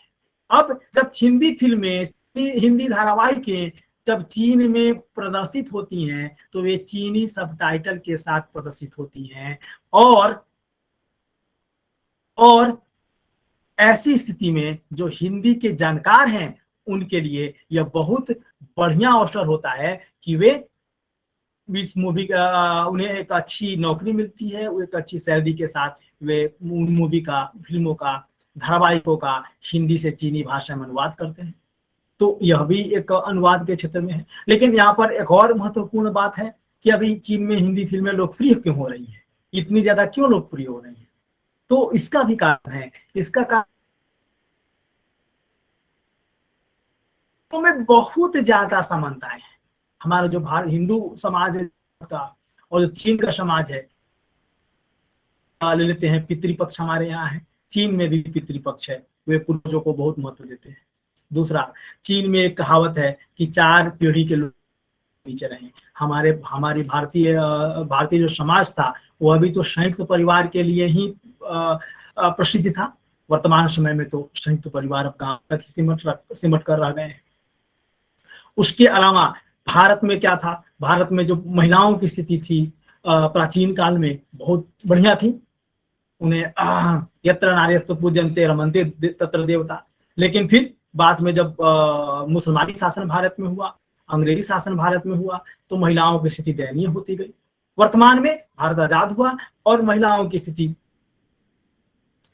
अब जब हिंदी फिल्में, हिंदी धारावाहिकें जब चीन में प्रदर्शित होती हैं तो वे चीनी सबटाइटल के साथ प्रदर्शित होती हैं। और ऐसी स्थिति में जो हिंदी के जानकार हैं उनके लिए यह बहुत बढ़िया अवसर होता है कि वे इस मूवी का, उन्हें एक अच्छी नौकरी मिलती है, एक अच्छी सैलरी के साथ वे मूवी का, फिल्मों का, धारावाहिकों का हिंदी से चीनी भाषा में अनुवाद करते हैं। तो यह भी एक अनुवाद के क्षेत्र में है। लेकिन यहाँ पर एक और महत्वपूर्ण बात है कि अभी चीन में हिंदी फिल्में लोकप्रिय क्यों हो रही हैं, इतनी ज्यादा क्यों लोकप्रिय हो रही हैं? तो इसका भी कारण है। इसका कारण में बहुत ज्यादा समानताएं हैं। हमारा जो भारत हिंदू समाज है का और जो चीन का समाज है, ले लेते हैं पितृपक्ष हमारे यहाँ है, चीन में भी पितृपक्ष है, वे पूर्वजों को बहुत महत्व देते हैं। दूसरा, चीन में एक कहावत है कि 4 पीढ़ी के लोग नीचे रहे। हमारी भारतीय जो समाज था वह भी तो संयुक्त परिवार के लिए ही प्रसिद्ध था। वर्तमान समय में तो संयुक्त परिवार अब गांव तक सिमट कर रह गए हैं। उसके अलावा भारत में क्या था? भारत में जो महिलाओं की स्थिति थी प्राचीन काल में बहुत बढ़िया थी। उन्हें यत्र नार्यस्तु पूज्यन्ते रमन्ते तत्र देवता। लेकिन फिर बाद में जब मुसलमानी शासन भारत में हुआ, अंग्रेजी शासन भारत में हुआ, तो महिलाओं की स्थिति दयनीय होती गई। वर्तमान में भारत आजाद हुआ और महिलाओं की स्थिति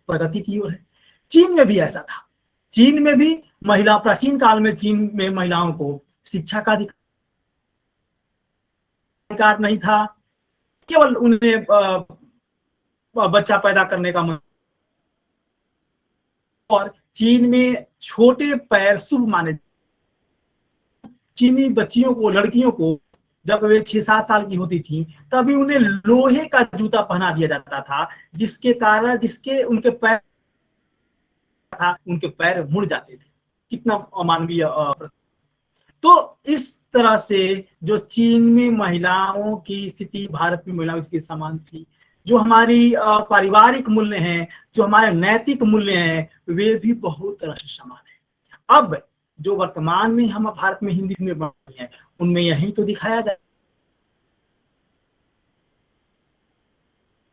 प्रगति की ओर है। चीन में भी ऐसा था। चीन में भी प्राचीन काल में चीन में महिलाओं को शिक्षा का अधिकार नहीं था, केवल उन्हें बच्चा पैदा करने का मन। और चीन में छोटे पैर शुभ माने। चीनी बच्चियों को, लड़कियों को जब वे 6-7 साल की होती थी तभी उन्हें लोहे का जूता पहना दिया जाता था, जिसके कारण उनके पैर मुड़ जाते थे। कितना अमानवीय। तो इस तरह से जो चीन में महिलाओं की स्थिति भारत में महिलाओं की समान थी, जो हमारी पारिवारिक मूल्य हैं, जो हमारे नैतिक मूल्य हैं, वे भी बहुत तरह से समान है। अब जो वर्तमान में हम भारत में हिंदी फिल्में बन रही हैं उनमें यही तो दिखाया जाए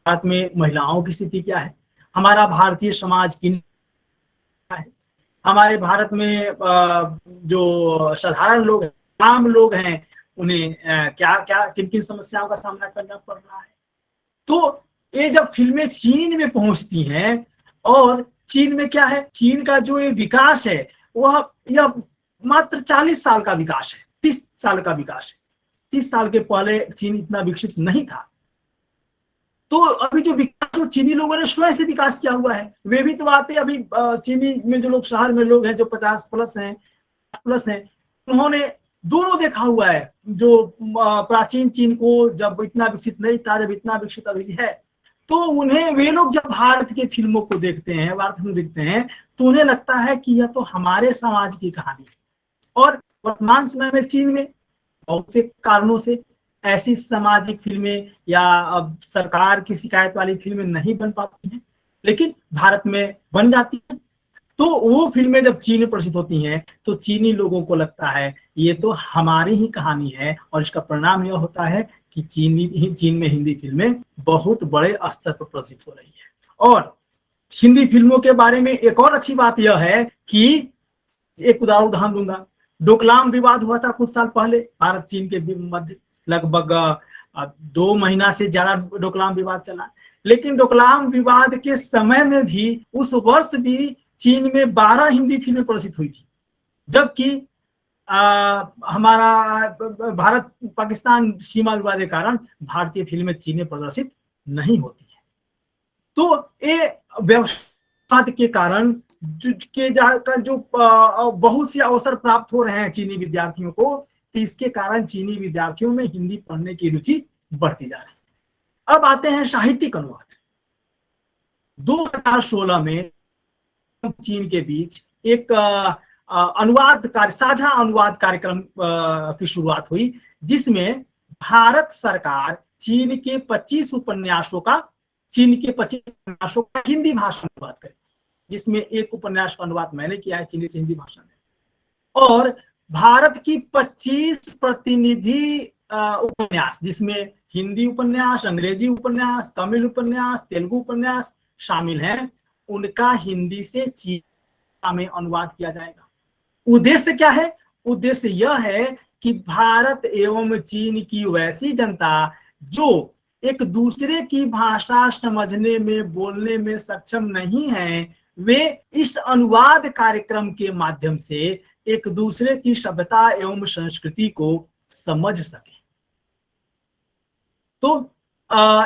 भारत में महिलाओं की स्थिति क्या है, हमारा भारतीय समाज किन है, हमारे भारत में जो साधारण लोग, आम लोग हैं, उन्हें क्या क्या किन किन समस्याओं का सामना करना पड़ रहा है। तो ये जब फिल्में चीन में पहुंचती हैं, और चीन में क्या है, चीन का जो ये विकास है वह यह मात्र 40 साल का विकास है, 30 साल का विकास है। 30 साल के पहले चीन इतना विकसित नहीं था। तो अभी जो विकास तो चीनी लोगों ने स्वयं से विकास किया हुआ है। वे भी तो आते अभी चीनी में जो लोग शहर में लोग हैं जो 50 प्लस हैं, उन्होंने दोनों देखा हुआ है। जो प्राचीन चीन को जब इतना विकसित नहीं था, जब इतना विकसित अभी है, तो उन्हें वे लोग जब भारत के फिल्मों को देखते हैं, भारत फिल्म देखते हैं, तो उन्हें लगता है कि यह तो हमारे समाज की कहानी है। और वर्तमान समय में चीन में बहुत से कारणों से ऐसी सामाजिक फिल्में या अब सरकार की शिकायत वाली फिल्में नहीं बन पाती हैं, लेकिन भारत में बन जाती हैं। तो वो फिल्में जब चीन में प्रदर्शित होती हैं तो चीनी लोगों को लगता है ये तो हमारी ही कहानी है, और इसका परिणाम यह होता है कि चीन में हिंदी फिल्में बहुत बड़े स्तर पर प्रदर्शित हो रही है। और हिंदी फिल्मों के बारे में एक और अच्छी बात यह है कि एक उदाहरण दूंगा। डोकलाम विवाद हुआ था कुछ साल पहले भारत चीन के मध्य, लगभग 2 महीना से ज्यादा डोकलाम विवाद चला। लेकिन डोकलाम विवाद के समय में भी उस वर्ष भी चीन में 12 हिंदी फिल्में प्रदर्शित हुई थी, जबकि हमारा भारत पाकिस्तान सीमा विवाद के कारण भारतीय फिल्में चीन में प्रदर्शित नहीं होती है। तो ये व्यवस्था के कारण जो बहुत से अवसर प्राप्त हो रहे हैं चीनी विद्यार्थियों को, तो इसके कारण चीनी विद्यार्थियों में हिंदी पढ़ने की रुचि बढ़ती जा रही है। अब आते हैं साहित्यिक अनुवाद। 2016 में चीन के बीच एक साझा अनुवाद कार्यक्रम की शुरुआत हुई, जिसमें भारत सरकार चीन के 25 उपन्यासों का हिंदी भाषा में अनुवाद करेगी, जिसमें एक उपन्यास का अनुवाद मैंने किया है चीनी से हिंदी भाषा में। और भारत की 25 प्रतिनिधि उपन्यास, जिसमें हिंदी उपन्यास, अंग्रेजी उपन्यास, तमिल उपन्यास, तेलुगु उपन्यास शामिल हैं, उनका हिंदी से चीनी में अनुवाद किया जाएगा। उद्देश्य क्या है? उद्देश्य यह है कि भारत एवं चीन की वैसी जनता जो एक दूसरे की भाषा समझने में, बोलने में सक्षम नहीं है, वे इस अनुवाद कार्यक्रम के माध्यम से एक दूसरे की सभ्यता एवं संस्कृति को समझ सके। तो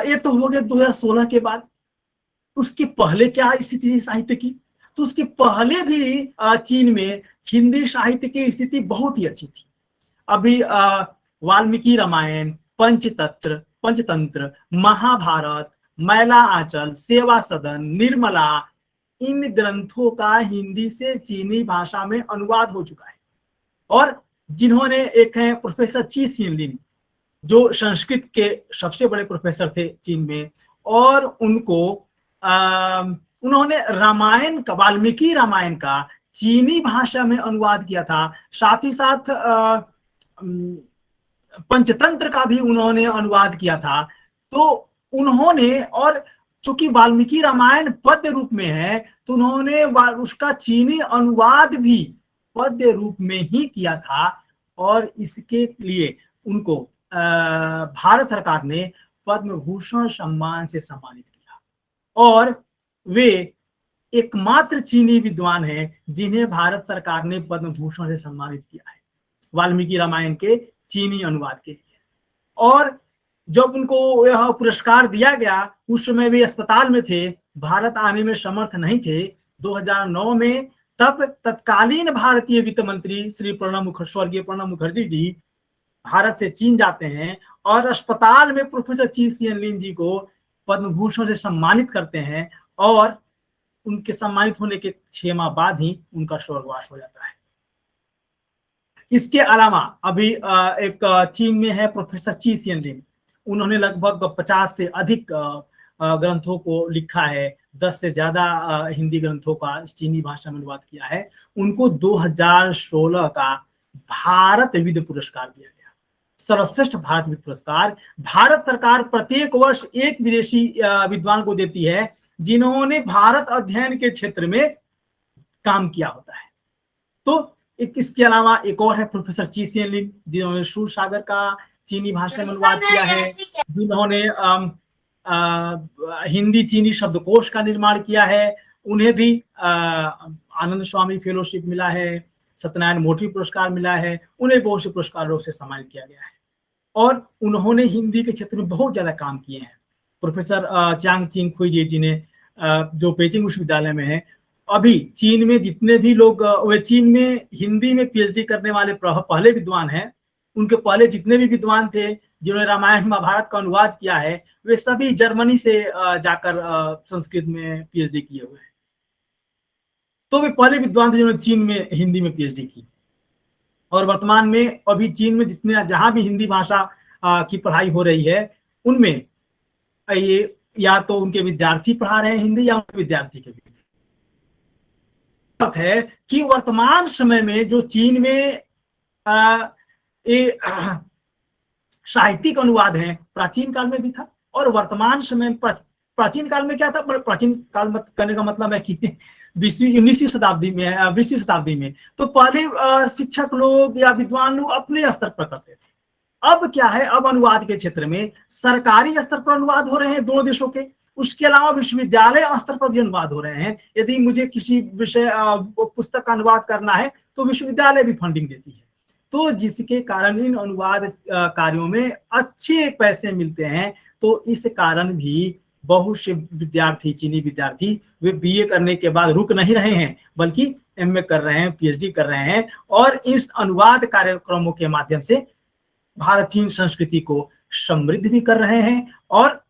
ये तो हो गया 2016 के बाद। उसके पहले क्या स्थिति थी साहित्य की? तो उसके पहले भी चीन में हिंदी साहित्य की स्थिति बहुत ही अच्छी थी। अभी वाल्मीकि रामायण, पंचतंत्र, महाभारत, मैला आंचल, सेवा सदन, निर्मला, इन ग्रंथों का हिंदी से चीनी भाषा में अनुवाद हो चुका है। और जिन्होंने, एक है प्रोफेसर ची सियनलिन, जो संस्कृत के सबसे बड़े प्रोफेसर थे चीन में, और उन्होंने वाल्मीकि रामायण का चीनी भाषा में अनुवाद किया था। साथ ही साथ पंचतंत्र का भी उन्होंने अनुवाद किया था। तो उन्होंने, और चूंकि वाल्मीकि रामायण पद्य रूप में है, तो उन्होंने उसका चीनी अनुवाद भी पद्य रूप में ही किया था। और इसके लिए उनको भारत सरकार ने पद्म भूषण सम्मान से सम्मानित किया। और वे एकमात्र चीनी विद्वान हैं जिन्हें भारत सरकार ने पद्म भूषण से सम्मानित किया है वाल्मीकि रामायण के चीनी अनुवाद के लिए। और जब उनको यह पुरस्कार दिया गया, उस समय वे अस्पताल में थे, भारत आने में समर्थ नहीं थे। 2009 में तब तत्कालीन भारतीय वित्त मंत्री श्री स्वर्गीय प्रणब मुखर्जी जी भारत से चीन जाते हैं और अस्पताल में प्रोफेसर ची सियनलिन जी को पद्म भूषण से सम्मानित करते हैं। और उनके सम्मानित होने के 6 माह बाद ही उनका स्वर्गवास हो जाता है। इसके अलावा अभी एक चीन में है प्रोफेसर ची सियनलिन। उन्होंने लगभग 50 से अधिक ग्रंथों को लिखा है, 10 से ज्यादा हिंदी ग्रंथों का चीनी भाषा में अनुवाद किया है। उनको 2016 का भारत विद्य पुरस्कार दिया गया, सर्वश्रेष्ठ भारत विद्य पुरस्कार। भारत सरकार प्रत्येक वर्ष एक विदेशी विद्वान को देती है जिन्होंने भारत अध्ययन के क्षेत्र में काम किया होता है। तो इसके अलावा एक और है प्रोफेसर ची सियनलिन, जिन्होंने सूरसागर का चीनी भाषा में अनुवाद किया है, जिन्होंने हिंदी चीनी शब्दकोश का निर्माण किया है। उन्हें भी आनंद स्वामी फेलोशिप मिला है, सत्यनारायण मोटी पुरस्कार मिला है। उन्हें बहुत से पुरस्कारों से सम्मानित किया गया है। और उन्होंने हिंदी के क्षेत्र में बहुत ज्यादा काम किए हैं। प्रोफेसर चांग चिंग खुई जी ने जो पेइचिंग विश्वविद्यालय में है, अभी चीन में जितने भी लोग वे चीन में हिंदी में पीएचडी करने वाले पहले विद्वान हैं, उनके पहले जितने भी विद्वान थे जिन्होंने रामायण महाभारत का अनुवाद किया है, वे सभी जर्मनी से जाकर संस्कृत में पीएचडी किए हुए हैं। तो वे पहले विद्वान थे जिन्होंने चीन में हिंदी में पीएचडी की। और वर्तमान में अभी चीन में जितने जहां भी हिंदी भाषा की पढ़ाई हो रही है, उनमें ये या तो उनके विद्यार्थी पढ़ा रहे हैं हिंदी या उनके विद्यार्थी के विद्यार्थी। है कि वर्तमान समय में जो चीन में साहित्यिक अनुवाद है, प्राचीन काल में भी था और वर्तमान समय प्राचीन काल में क्या था, प्राचीन काल करने का मतलब है कि 19वीं शताब्दी में तो पहले शिक्षक लोग या विद्वान लोग अपने स्तर पर करते थे। अब क्या है, अब अनुवाद के क्षेत्र में सरकारी स्तर पर अनुवाद हो रहे हैं दोनों देशों के, उसके अलावा विश्वविद्यालय स्तर पर भी अनुवाद हो रहे हैं। यदि मुझे किसी विषय पुस्तक का अनुवाद करना है तो विश्वविद्यालय भी फंडिंग देती है, तो जिसके कारण इन अनुवाद कार्यों में अच्छे पैसे मिलते हैं। तो इस कारण भी बहुत से विद्यार्थी, चीनी विद्यार्थी, वे बीए करने के बाद रुक नहीं रहे हैं, बल्कि एमए कर रहे हैं, पीएचडी कर रहे हैं और इस अनुवाद कार्यक्रमों के माध्यम से भारत चीन संस्कृति को समृद्ध भी कर रहे हैं और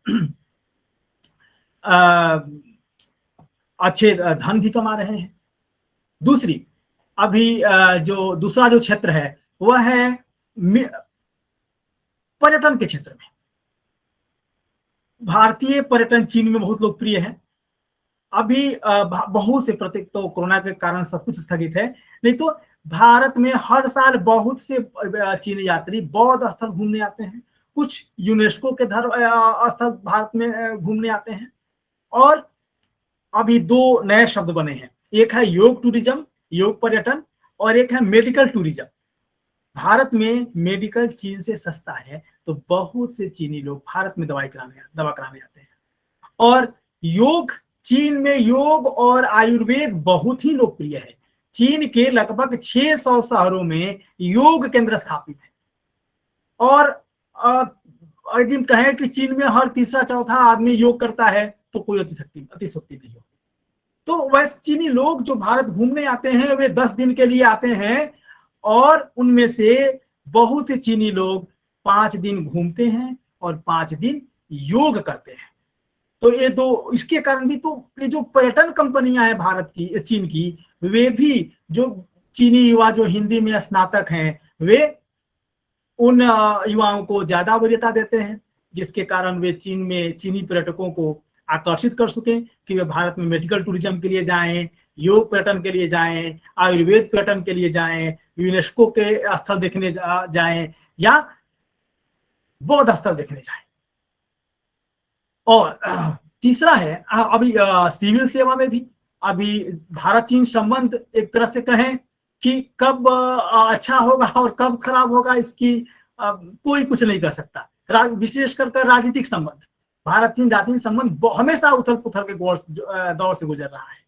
अच्छे धन भी कमा रहे हैं। दूसरी अभी जो दूसरा जो क्षेत्र है वह है पर्यटन के क्षेत्र में। भारतीय पर्यटन चीन में बहुत लोकप्रिय है। अभी बहुत से प्रत्येक तो कोरोना के कारण सब कुछ स्थगित है, नहीं तो भारत में हर साल बहुत से चीनी यात्री बौद्ध स्थल घूमने आते हैं, कुछ यूनेस्को के धर्म स्थल भारत में घूमने आते हैं। और अभी दो नए शब्द बने हैं, एक है योग टूरिज्म, योग पर्यटन, और एक है मेडिकल टूरिज्म। भारत में मेडिकल चीन से सस्ता है, तो बहुत से चीनी लोग भारत में दवा कराने आते हैं। और योग, चीन में योग और आयुर्वेद बहुत ही लोकप्रिय है। चीन के लगभग 600 शहरों में योग केंद्र स्थापित है। और यदि कहें कि चीन में हर तीसरा चौथा आदमी योग करता है तो कोई अतिशयोक्ति नहीं होगी। तो वैसे चीनी लोग जो भारत घूमने आते हैं वे 10 दिन के लिए आते हैं और उनमें से बहुत से चीनी लोग 5 दिन घूमते हैं और 5 दिन योग करते हैं। तो ये दो, इसके कारण भी तो ये जो पर्यटन कंपनियां हैं भारत की, चीन की, वे भी जो चीनी युवा जो हिंदी में स्नातक हैं, वे उन युवाओं को ज्यादा वरीयता देते हैं, जिसके कारण वे चीन में चीनी पर्यटकों को आकर्षित कर सकें कि वे भारत में मेडिकल टूरिज्म के लिए जाएं, योग पर्यटन के लिए जाएं, आयुर्वेद पर्यटन के लिए जाएं, यूनेस्को के स्थल देखने जाएं या बौद्ध स्थल देखने जाएं। और तीसरा है अभी सिविल सेवा में भी अभी भारत चीन संबंध एक तरह से कहें कि कब अच्छा होगा और कब खराब होगा, इसकी कोई कुछ नहीं कर सकता। विशेषकर राजनीतिक संबंध, भारत चीन राजनीतिक संबंध हमेशा उथल पुथल के दौर से गुजर रहा है।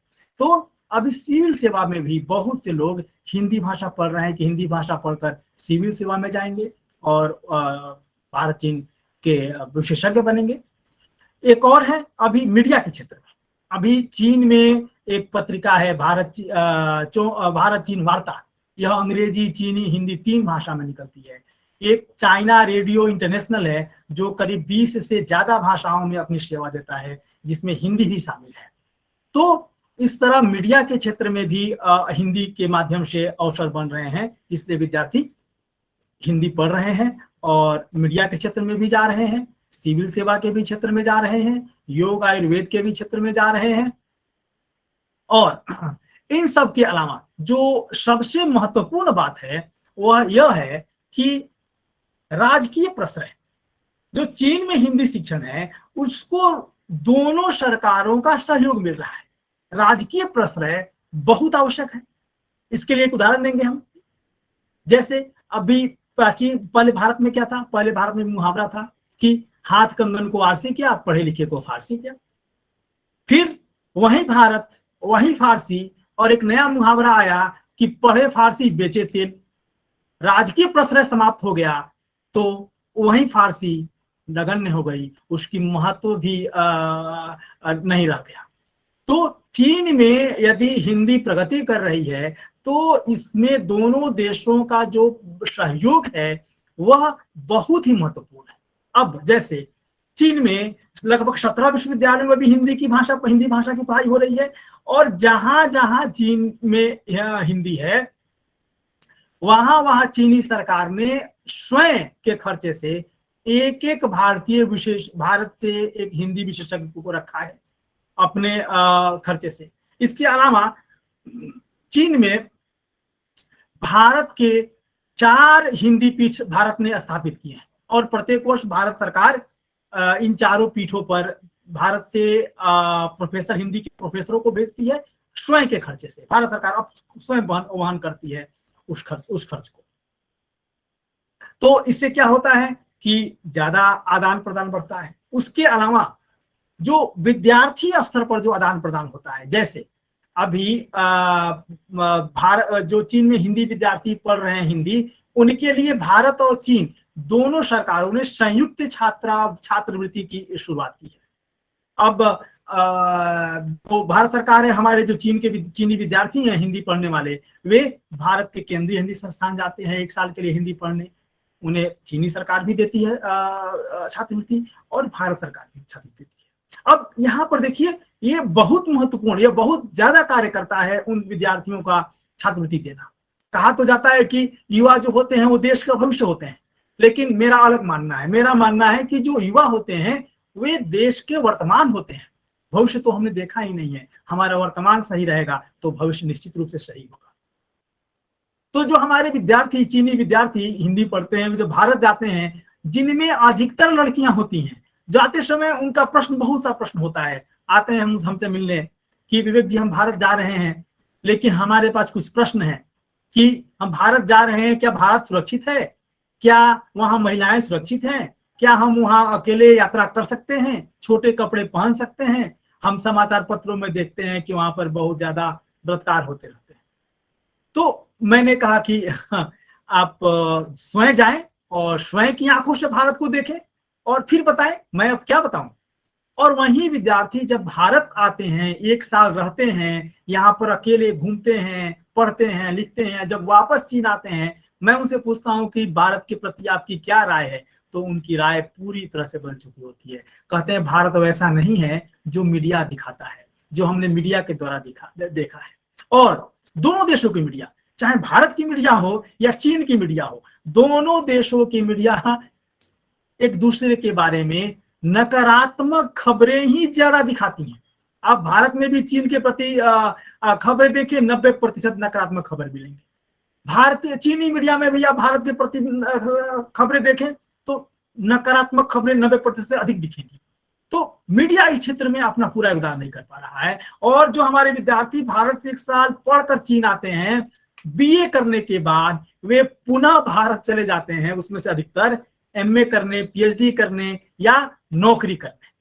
तो अभी सिविल सेवा में भी बहुत से लोग हिंदी भाषा पढ़ रहे हैं कि हिंदी भाषा पढ़कर सिविल सेवा में जाएंगे और भारत चीन के विशेषज्ञ बनेंगे। एक और है अभी मीडिया के क्षेत्र में। अभी चीन में एक पत्रिका है भारत चीन वार्ता। यह अंग्रेजी, चीनी, हिंदी 3 भाषा में निकलती है। एक चाइना रेडियो इंटरनेशनल है जो करीब 20 से ज्यादा भाषाओं में अपनी सेवा देता है, जिसमें हिंदी भी शामिल है। तो इस तरह मीडिया के क्षेत्र में भी हिंदी के माध्यम से अवसर बन रहे हैं, इसलिए विद्यार्थी हिंदी पढ़ रहे हैं और मीडिया के क्षेत्र में भी जा रहे हैं, सिविल सेवा के भी क्षेत्र में जा रहे हैं, योग आयुर्वेद के भी क्षेत्र में जा रहे हैं। और इन सब के अलावा जो सबसे महत्वपूर्ण बात है वह यह है कि राजकीय प्रश्रय, जो चीन में हिंदी शिक्षण है उसको दोनों सरकारों का सहयोग मिल रहा है। राजकीय प्रश्रय बहुत आवश्यक है। इसके लिए एक उदाहरण देंगे हम। जैसे अभी पहले भारत में क्या था, पहले भारत में मुहावरा था कि हाथ कंगन को आरसी किया, पढ़े लिखे को फारसी किया। फिर वही फारसी और एक नया मुहावरा आया कि पढ़े फारसी बेचे तेल। राजकीय प्रश्रय समाप्त हो गया तो वहीं फारसी नगण्य हो गई, उसकी महत्व भी नहीं रह गया। तो चीन में यदि हिंदी प्रगति कर रही है तो इसमें दोनों देशों का जो सहयोग है वह बहुत ही महत्वपूर्ण है। अब जैसे चीन में लगभग 17 विश्वविद्यालयों में भी हिंदी भाषा की पढ़ाई हो रही है, और जहां जहां चीन में हिंदी है वहां वहां चीनी सरकार ने स्वयं के खर्चे से एक एक भारत से एक हिंदी विशेषज्ञ को रखा है अपने खर्चे से। इसके अलावा चीन में भारत के 4 हिंदी पीठ भारत ने स्थापित किए हैं, और प्रत्येक वर्ष भारत सरकार इन चारों पीठों पर भारत से हिंदी के प्रोफेसरों को भेजती है स्वयं के खर्चे से। भारत सरकार अब स्वयं वहन करती है उस खर्च को। तो इससे क्या होता है कि ज्यादा आदान प्रदान बढ़ता है। उसके अलावा जो विद्यार्थी स्तर पर जो आदान प्रदान होता है, जैसे अभी भारत जो चीन में हिंदी विद्यार्थी पढ़ रहे हैं हिंदी, उनके लिए भारत और चीन दोनों सरकारों ने संयुक्त छात्रवृत्ति की शुरुआत की है। अब तो भारत सरकार है, हमारे जो चीनी विद्यार्थी हैं हिंदी पढ़ने वाले, वे भारत के केंद्रीय हिंदी संस्थान जाते हैं 1 साल के लिए हिंदी पढ़ने। उन्हें चीनी सरकार भी देती है छात्रवृत्ति, और भारत सरकार भी छात्रवृत्ति देती है। अब यहाँ पर देखिए, ये बहुत महत्वपूर्ण, ये बहुत ज्यादा कार्य करता है उन विद्यार्थियों का छात्रवृत्ति देना। कहा तो जाता है कि युवा जो होते हैं वो देश का भविष्य होते हैं, लेकिन मेरा अलग मानना है। मेरा मानना है कि जो युवा होते हैं वे देश के वर्तमान होते हैं। भविष्य तो हमने देखा ही नहीं है, हमारा वर्तमान सही रहेगा तो भविष्य निश्चित रूप से सही होगा। तो जो हमारे विद्यार्थी, चीनी विद्यार्थी हिंदी पढ़ते हैं, जो भारत जाते हैं, जिनमें अधिकतर लड़कियां होती हैं, जाते समय उनका बहुत सा प्रश्न होता है। आते हैं हमसे मिलने कि विवेक जी हम भारत जा रहे हैं, लेकिन हमारे पास कुछ प्रश्न है कि हम भारत जा रहे हैं, क्या भारत सुरक्षित है, क्या वहां महिलाएं सुरक्षित हैं, क्या हम वहां अकेले यात्रा कर सकते हैं, छोटे कपड़े पहन सकते हैं। हम समाचार पत्रों में देखते हैं कि वहां पर बहुत ज्यादा बलात्कार होते रहते हैं। तो मैंने कहा कि आप स्वयं जाएं और स्वयं की आंखों से भारत को देखें और फिर बताएं, मैं अब क्या बताऊं। और वहीं विद्यार्थी जब भारत आते हैं, 1 साल रहते हैं, यहाँ पर अकेले घूमते हैं, पढ़ते हैं, लिखते हैं, जब वापस चीन आते हैं, मैं उनसे पूछता हूं कि भारत के प्रति आपकी क्या राय है, तो उनकी राय पूरी तरह से बदल चुकी होती है। कहते हैं भारत वैसा नहीं है जो मीडिया दिखाता है, जो हमने मीडिया के द्वारा देखा है। और दोनों देशों की मीडिया, चाहे भारत की मीडिया हो या चीन की मीडिया हो, दोनों देशों की मीडिया एक दूसरे के बारे में नकारात्मक खबरें ही ज्यादा दिखाती हैं। आप भारत में भी चीन के प्रति खबरें देखिए, 90% नकारात्मक खबर मिलेंगी। भारतीय चीनी मीडिया में भी आप भारत के प्रति खबरें देखें तो नकारात्मक खबरें 90% से अधिक दिखेंगी। तो मीडिया इस क्षेत्र में अपना पूरा योगदान नहीं कर पा रहा है। और जो हमारे विद्यार्थी भारत से 1 साल पढ़कर चीन आते हैं, बीए करने के बाद वे पुनः भारत चले जाते हैं, उसमें से अधिकतर एमए करने, पीएचडी करने या नौकरी करने।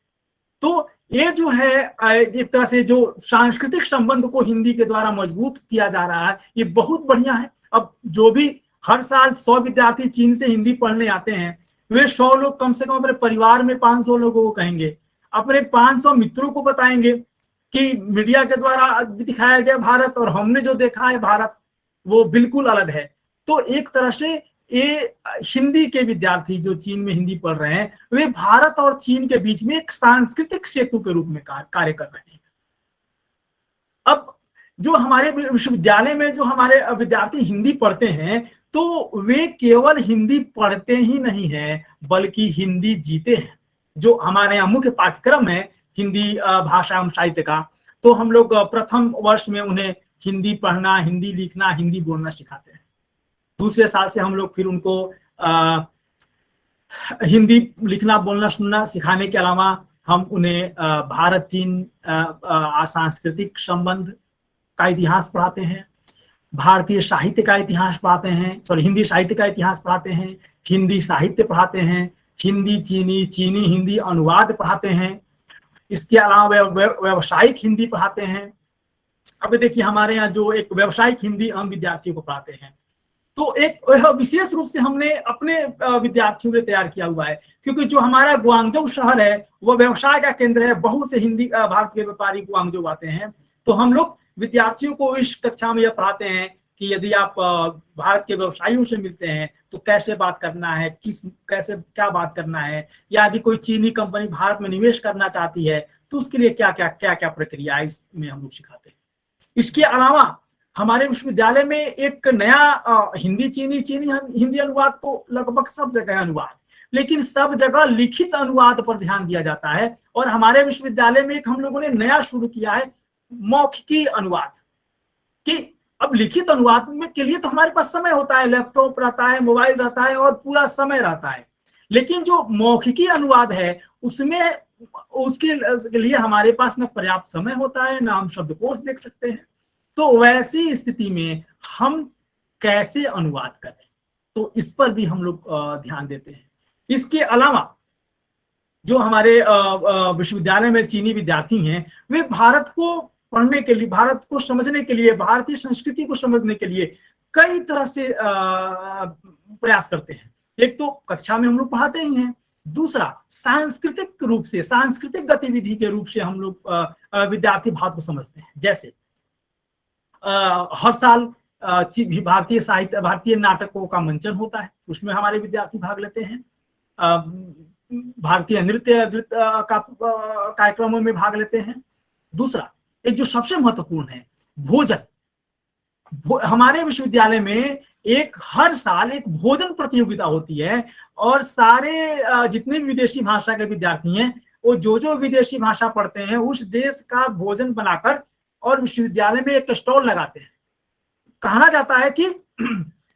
तो ये जो है एक तरह से जो सांस्कृतिक संबंध को हिंदी के द्वारा मजबूत किया जा रहा है, ये बहुत बढ़िया है। अब जो भी हर साल 100 विद्यार्थी चीन से हिंदी पढ़ने आते हैं, वे 100 लोग कम से कम अपने परिवार में 500 लोगों को कहेंगे, अपने 500 मित्रों को बताएंगे कि मीडिया के द्वारा दिखाया गया भारत और हमने जो देखा है भारत वो बिल्कुल अलग है। तो एक तरह से ये हिंदी के विद्यार्थी जो चीन में हिंदी पढ़ रहे हैं, वे भारत और चीन के बीच में एक सांस्कृतिक सेतु के रूप में कार्य कर रहे हैं। अब जो हमारे विश्वविद्यालय में जो हमारे विद्यार्थी हिंदी पढ़ते हैं, तो वे केवल हिंदी पढ़ते ही नहीं है बल्कि हिंदी जीते हैं। जो हमारे यहाँ मुख्य पाठ्यक्रम है हिंदी भाषा एवं साहित्य का, तो हम लोग प्रथम वर्ष में उन्हें हिंदी पढ़ना, हिंदी लिखना, हिंदी बोलना सिखाते हैं। दूसरे साल से हम लोग फिर उनको हिंदी लिखना, बोलना, सुनना सिखाने के अलावा हम उन्हें भारत चीन सांस्कृतिक संबंध का इतिहास पढ़ाते हैं, भारतीय साहित्य का इतिहास पढ़ाते हैं, हिंदी साहित्य का इतिहास पढ़ाते हैं, हिंदी साहित्य पढ़ाते हैं, हिंदी चीनी, चीनी हिंदी अनुवाद पढ़ाते हैं। इसके अलावा व्यावसायिक हिंदी पढ़ाते हैं। अब देखिए हमारे यहाँ जो एक व्यावसायिक हिंदी हम विद्यार्थियों को पढ़ाते हैं, तो एक यह विशेष रूप से हमने अपने विद्यार्थियों के तैयार किया हुआ है, क्योंकि जो हमारा गुआंगझो शहर है वो व्यवसाय का केंद्र है। बहुत से हिंदी भारत के व्यापारी गुआंगझो आते हैं। तो हम लोग विद्यार्थियों को इस कक्षा में यह पढ़ाते हैं कि यदि आप भारत के व्यवसायियों से मिलते हैं तो कैसे बात करना है, कैसे क्या बात करना है, या यदि कोई चीनी कंपनी भारत में निवेश करना चाहती है तो उसके लिए क्या क्या प्रक्रिया है, इसमें हम लोग सिखाते हैं। इसके अलावा हमारे विश्वविद्यालय में एक नया हिंदी हिंदी अनुवाद तो लगभग सब जगह अनुवाद, लेकिन सब जगह लिखित अनुवाद पर ध्यान दिया जाता है। और हमारे विश्वविद्यालय में एक हम लोगों ने नया शुरू किया है मौखिकी अनुवाद, कि अब लिखित अनुवाद में के लिए तो हमारे पास समय होता है, लैपटॉप रहता है, मोबाइल रहता है और पूरा समय रहता है। लेकिन जो मौखिकी अनुवाद है उसमें उसके लिए हमारे पास न पर्याप्त समय होता है, ना हम शब्दकोश देख सकते हैं। तो वैसी स्थिति में हम कैसे अनुवाद करें, तो इस पर भी हम लोग ध्यान देते हैं। इसके अलावा जो हमारे विश्वविद्यालय में चीनी विद्यार्थी हैं, वे भारत को पढ़ने के लिए, भारत को समझने के लिए, भारतीय संस्कृति को समझने के लिए कई तरह से प्रयास करते हैं। एक तो कक्षा में हम लोग पढ़ाते ही हैं, दूसरा सांस्कृतिक रूप से, सांस्कृतिक गतिविधि के रूप से हम लोग विद्यार्थी भारत को समझते हैं। जैसे हर साल भारतीय साहित्य, भारतीय नाटकों का मंचन होता है, उसमें हमारे विद्यार्थी भाग लेते हैं। भारतीय नृत्य का कार्यक्रमों में भाग लेते हैं। दूसरा, एक जो सबसे महत्वपूर्ण है, भोजन। हमारे विश्वविद्यालय में हर साल एक भोजन प्रतियोगिता होती है, और सारे जितने भी विदेशी भाषा के विद्यार्थी हैं वो जो विदेशी भाषा पढ़ते हैं उस देश का भोजन बनाकर और विश्वविद्यालय में एक स्टॉल लगाते हैं। कहा जाता है कि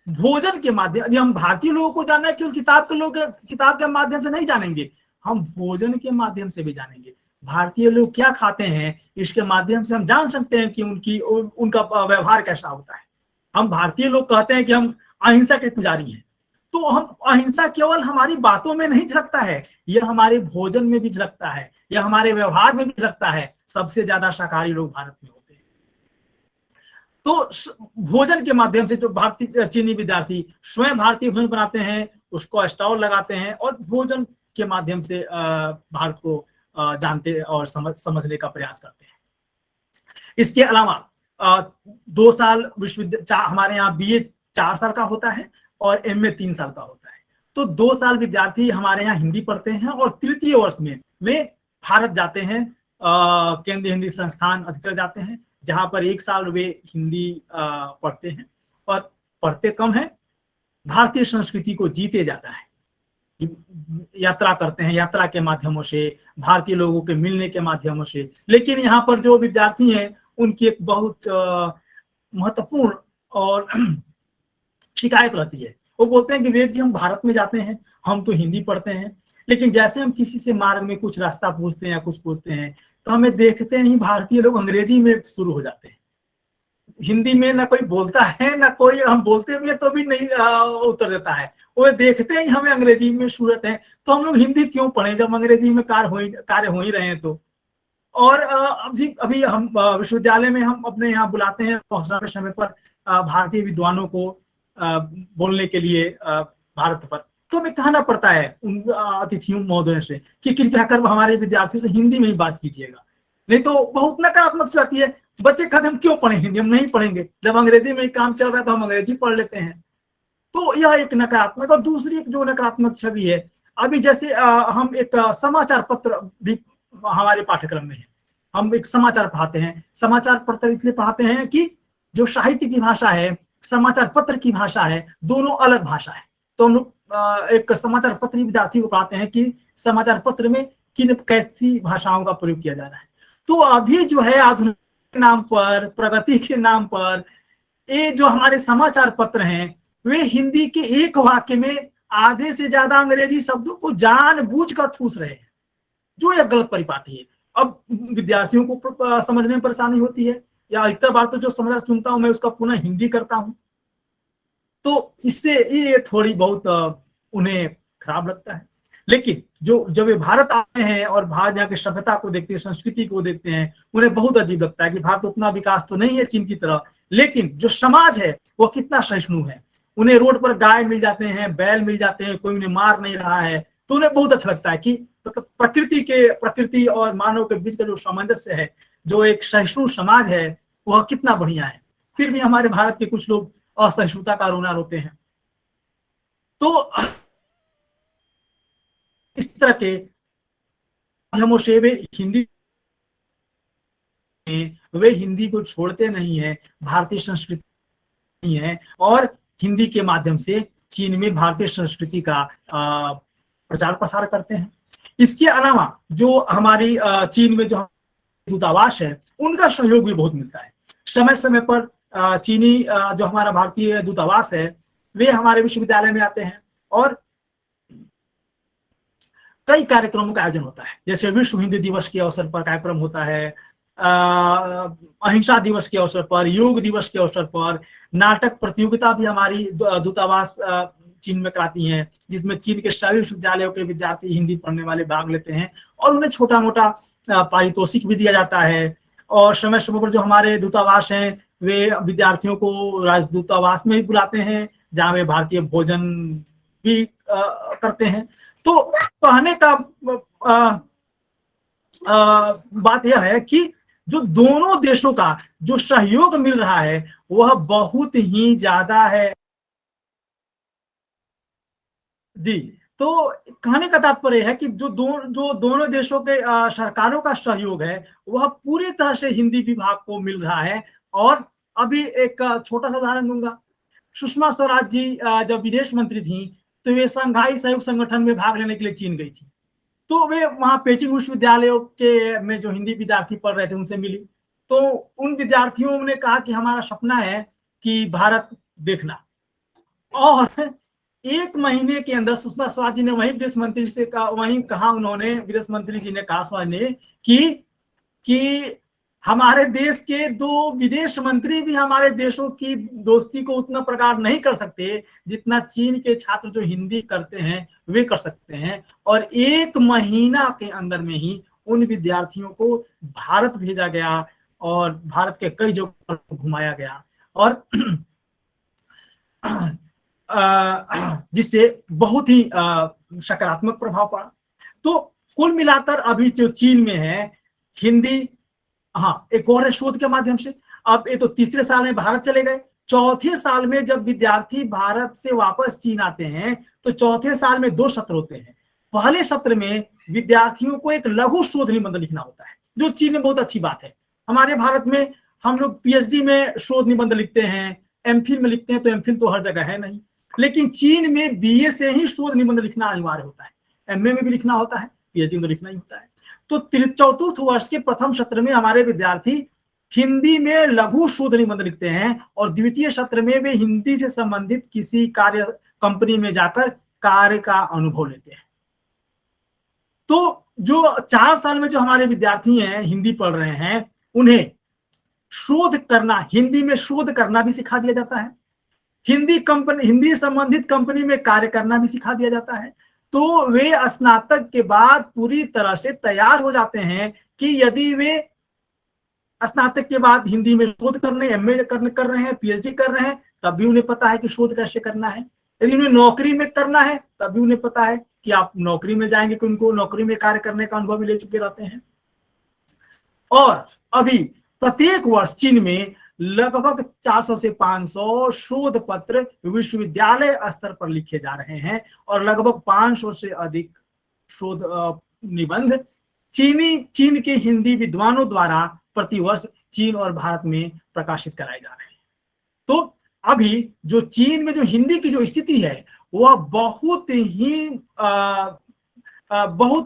भोजन के माध्यम, यदि हम भारतीय लोगों को जानना है कि किताब के माध्यम से नहीं जानेंगे, हम भोजन के माध्यम से भी जानेंगे। भारतीय लोग क्या खाते हैं, इसके माध्यम से हम जान सकते हैं कि उनका व्यवहार कैसा होता है। हम भारतीय लोग कहते हैं कि हम अहिंसा के पुजारी हैं, तो हम अहिंसा केवल हमारी बातों में नहीं झलकता है, यह हमारे भोजन में भी झलकता है, यह हमारे व्यवहार में भी झलकता है। सबसे ज्यादा शाकाहारी लोग भारत में होते हैं। तो भोजन के माध्यम से जो भारतीय चीनी विद्यार्थी स्वयं भारतीय भोजन बनाते हैं, उसको स्टॉल लगाते हैं और भोजन के माध्यम से भारत को जानते और समझने का प्रयास करते हैं। इसके अलावा 2 साल हमारे यहाँ बीए 4 साल का होता है और एमए 3 साल का होता है। तो 2 साल विद्यार्थी हमारे यहाँ हिंदी पढ़ते हैं और तृतीय वर्ष में वे भारत जाते हैं, केंद्रीय हिंदी संस्थान अधिकतर जाते हैं, जहां पर 1 साल वे हिंदी पढ़ते हैं और पढ़ते कम है, भारतीय संस्कृति को जीते जाता है। यात्रा करते हैं, यात्रा के माध्यमों से, भारतीय लोगों के मिलने के माध्यमों से। लेकिन यहाँ पर जो विद्यार्थी हैं उनकी एक बहुत महत्वपूर्ण और शिकायत रहती है। वो बोलते हैं कि विवेक जी, हम भारत में जाते हैं, हम तो हिंदी पढ़ते हैं, लेकिन जैसे हम किसी से मार्ग में कुछ रास्ता पूछते हैं या कुछ पूछते हैं तो हमें देखते ही भारतीय लोग अंग्रेजी में शुरू हो जाते हैं। हिंदी में ना कोई बोलता है, ना कोई, हम बोलते हुए तो भी नहीं उत्तर देता है। वो देखते ही हमें अंग्रेजी में सूरत है, तो हम लोग हिंदी क्यों पढ़े जब अंग्रेजी में कार्य हो ही रहे हैं। तो और अभी हम विश्वविद्यालय में हम अपने यहाँ बुलाते हैं पहुंचने के समय पर भारतीय विद्वानों को बोलने के लिए भारत पर, तो हमें कहना पड़ता है उन अतिथियों महोदयों से कि कृपया कर हमारे विद्यार्थियों से हिंदी में ही बात कीजिएगा, नहीं तो बहुत नकारात्मक आती है। बच्चे कहते हम क्यों पढ़े हिंदी, हम नहीं पढ़ेंगे, जब अंग्रेजी में काम चल रहा है तो हम अंग्रेजी पढ़ लेते हैं। तो यह एक नकारात्मक। और दूसरी जो नकारात्मक छवि है, अभी जैसे हम एक समाचार पत्र भी हमारे पाठ्यक्रम में है, हम एक समाचार पढ़ाते हैं। समाचार पत्र इसलिए पढ़ाते हैं कि जो साहित्य की भाषा है, समाचार पत्र की भाषा है, दोनों अलग भाषा है। तो हम लोग एक समाचार पत्र विद्यार्थी को पढ़ाते हैं कि समाचार पत्र में किन कैसी भाषाओं का प्रयोग किया जा रहा है। तो अभी जो है आधुनिक के नाम पर, प्रगति के नाम पर, ये जो हमारे समाचार पत्र हैं वे हिंदी के एक वाक्य में आधे से ज्यादा अंग्रेजी शब्दों को जानबूझकर ठूस रहे हैं, जो एक गलत परिपाटी है। अब विद्यार्थियों को समझने में परेशानी होती है, या अधिकतर बार तो जो समाचार सुनता हूं मैं उसका पुनः हिंदी करता हूं, तो इससे ये थोड़ी बहुत उन्हें खराब लगता है। लेकिन जब वे भारत आते हैं और भारत यहाँ की सभ्यता को देखते हैं, संस्कृति को देखते हैं, उन्हें बहुत अजीब लगता है कि भारत उतना विकास तो नहीं है चीन की तरह, लेकिन जो समाज है वो कितना सहिष्णु है, उन्हें रोड पर गाय मिल जाते हैं, बैल मिल जाते हैं, कोई उन्हें मार नहीं रहा है, तो उन्हें बहुत अच्छा लगता है कि मतलब प्रकृति और मानव के बीच का जो सामंजस्य है, जो एक सहिष्णु समाज है, वह कितना बढ़िया है। फिर भी हमारे भारत के कुछ लोग असहिष्णुता का रोना रोते हैं। तो इस तरह के माध्यमों से वे हिंदी को छोड़ते नहीं है, भारतीय संस्कृति नहीं है, और हिंदी के माध्यम से चीन में भारतीय संस्कृति का प्रचार प्रसार करते हैं। इसके अलावा जो हमारी चीन में जो दूतावास है, उनका सहयोग भी बहुत मिलता है। समय समय पर चीनी जो हमारा भारतीय दूतावास है, वे हमारे विश्वविद्यालय में आते हैं और कई कार्यक्रमों का आयोजन होता है। जैसे विश्व हिंदी दिवस के अवसर पर कार्यक्रम होता है, अहिंसा दिवस के अवसर पर, योग दिवस के अवसर पर नाटक प्रतियोगिता भी हमारी दूतावास चीन में कराती हैं, जिसमें चीन के सभी विश्वविद्यालयों के विद्यार्थी हिंदी पढ़ने वाले भाग लेते हैं और उन्हें छोटा मोटा पारितोषिक भी दिया जाता है। और समय समय पर जो हमारे दूतावास हैं, वे विद्यार्थियों को राजदूतावास में भी बुलाते हैं, जहाँ वे भारतीय भोजन भी करते हैं। तो कहने का बात यह है कि जो दोनों देशों का जो सहयोग मिल रहा है वह बहुत ही ज्यादा है जी। तो कहने का तात्पर्य है कि जो दोनों देशों के सरकारों का सहयोग है वह पूरी तरह से हिंदी विभाग को मिल रहा है। और अभी एक छोटा सा उदाहरण दूंगा। सुषमा स्वराज जी जब विदेश मंत्री थी तो वे शंघाई सहयोग संगठन में भाग लेने के लिए चीन गई थी। तो वे वहां पेचिंग विश्वविद्यालयों के में जो हिंदी विद्यार्थी पढ़ रहे थे उनसे मिली। तो उन विद्यार्थियों ने कहा कि हमारा सपना है कि भारत देखना। और एक महीने के अंदर सुषमा स्वराज जी ने वही विदेश मंत्री से कहा, वही कहा उन्होंने, विदेश मंत्री जी ने कहा स्वराज ने कि हमारे देश के 2 विदेश मंत्री भी हमारे देशों की दोस्ती को उतना प्रगाढ़ नहीं कर सकते जितना चीन के छात्र जो हिंदी करते हैं वे कर सकते हैं। और 1 महीना के अंदर में ही उन विद्यार्थियों को भारत भेजा गया और भारत के कई जगहों पर घुमाया गया, और जिससे बहुत ही सकारात्मक प्रभाव पड़ा। तो कुल मिलाकर अभी जो चीन में है हिंदी, हाँ, एक और शोध के माध्यम से, अब ये तो तीसरे साल में भारत चले गए। चौथे साल में जब विद्यार्थी भारत से वापस चीन आते हैं तो चौथे साल में 2 सत्र होते हैं। पहले सत्र में विद्यार्थियों को एक लघु शोध निबंध लिखना होता है, जो चीन में बहुत अच्छी बात है। हमारे भारत में हम लोग पीएचडी में शोध निबंध लिखते हैं, एमफिल में लिखते हैं, तो एमफिल तो हर जगह है नहीं, लेकिन चीन में बीए से ही शोध निबंध लिखना अनिवार्य होता है। एमए में भी लिखना होता है, पीएचडी में लिखना ही होता है। तो चतुर्थ वर्ष के प्रथम सत्र में हमारे विद्यार्थी हिंदी में लघु शोध निबंध लिखते हैं और द्वितीय सत्र में वे हिंदी से संबंधित किसी कार्य कंपनी में जाकर कार्य का अनुभव लेते हैं। तो जो 4 साल में जो हमारे विद्यार्थी हैं हिंदी पढ़ रहे हैं, उन्हें शोध करना, हिंदी में शोध करना भी सिखा दिया जाता है, हिंदी संबंधित कंपनी में कार्य करना भी सिखा दिया जाता है। तो वे स्नातक के बाद पूरी तरह से तैयार हो जाते हैं कि यदि वे स्नातक के बाद हिंदी में शोध करने, एमए कर रहे हैं, पीएचडी कर रहे हैं, तब भी उन्हें पता है कि शोध कैसे करना है। यदि उन्हें नौकरी में करना है तब भी उन्हें पता है कि आप नौकरी में जाएंगे, कि उनको नौकरी में कार्य करने का अनुभव भी ले चुके रहते हैं। और अभी प्रत्येक वर्ष चीन में लगभग 400 से 500 शोध पत्र विश्वविद्यालय स्तर पर लिखे जा रहे हैं और लगभग 500 से अधिक शोध निबंध चीन के हिंदी विद्वानों द्वारा प्रतिवर्ष चीन और भारत में प्रकाशित कराए जा रहे हैं। तो अभी जो चीन में जो हिंदी की जो स्थिति है वह बहुत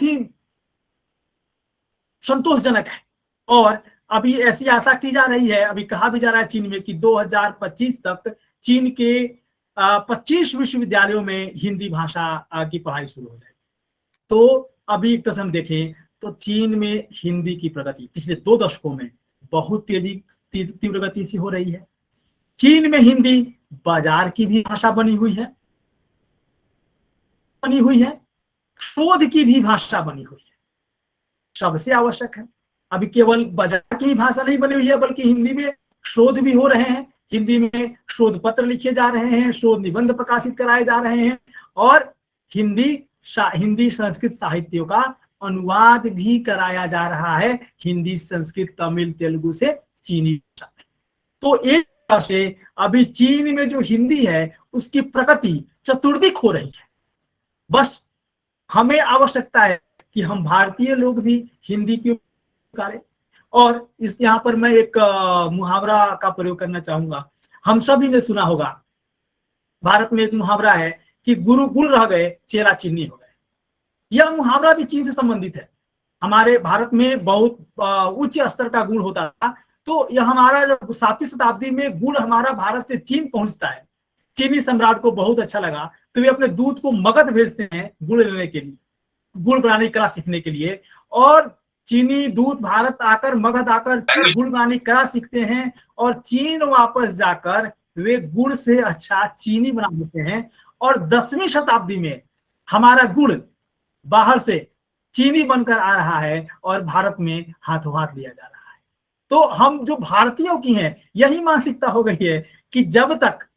ही संतोषजनक है। और अभी ऐसी आशा की जा रही है, अभी कहा भी जा रहा है चीन में कि 2025 तक चीन के 25 विश्वविद्यालयों में हिंदी भाषा की पढ़ाई शुरू हो जाएगी। तो अभी एक तरह हम देखें तो चीन में हिंदी की प्रगति पिछले 2 दशकों में बहुत तीव्र गति से हो रही है। चीन में हिंदी बाजार की भी भाषा बनी हुई है, शोध की भी भाषा बनी हुई है। सबसे आवश्यक है, अभी केवल बाजार की भाषा नहीं बनी हुई है बल्कि हिंदी में शोध भी हो रहे हैं, हिंदी में शोध पत्र लिखे जा रहे हैं, शोध निबंध प्रकाशित कराए जा रहे हैं, और हिंदी संस्कृत साहित्यों का अनुवाद भी कराया जा रहा है हिंदी, संस्कृत, तमिल, तेलुगु से चीनी भाषा में। तो एक तरह से अभी चीन में जो हिंदी है उसकी प्रगति चतुर्दिक हो रही है। बस हमें आवश्यकता है कि हम भारतीय लोग भी हिंदी की करें। और इस यहाँ पर मैं एक मुहावरा का प्रयोग करना चाहूंगा। हम सभी ने सुना होगा, भारत में एक मुहावरा है कि गुरु गुल रह गए, चेला चीनी हो गए। यह मुहावरा भी चीन से संबंधित है। हमारे भारत में बहुत उच्च स्तर का गुड़ होता था, तो यह हमारा जब 7वीं शताब्दी में गुड़ हमारा भारत से चीन पहुंचता है, चीनी सम्राट को बहुत अच्छा लगा, तो वे अपने दूत को मगध भेजते हैं गुड़ लेने के लिए, गुड़ बनाने की कला सीखने के लिए। और चीनी दूत भारत आकर, मगध आकर गुड़ बनाने की कला सीखते हैं, और चीन वापस जाकर वे गुड़ से अच्छा चीनी बना देते हैं। और 10वीं शताब्दी में हमारा गुड़ बाहर से चीनी बनकर आ रहा है और भारत में हाथों हाथ लिया जा रहा है। तो हम जो भारतीयों की हैं, यही मानसिकता हो गई है कि जब तक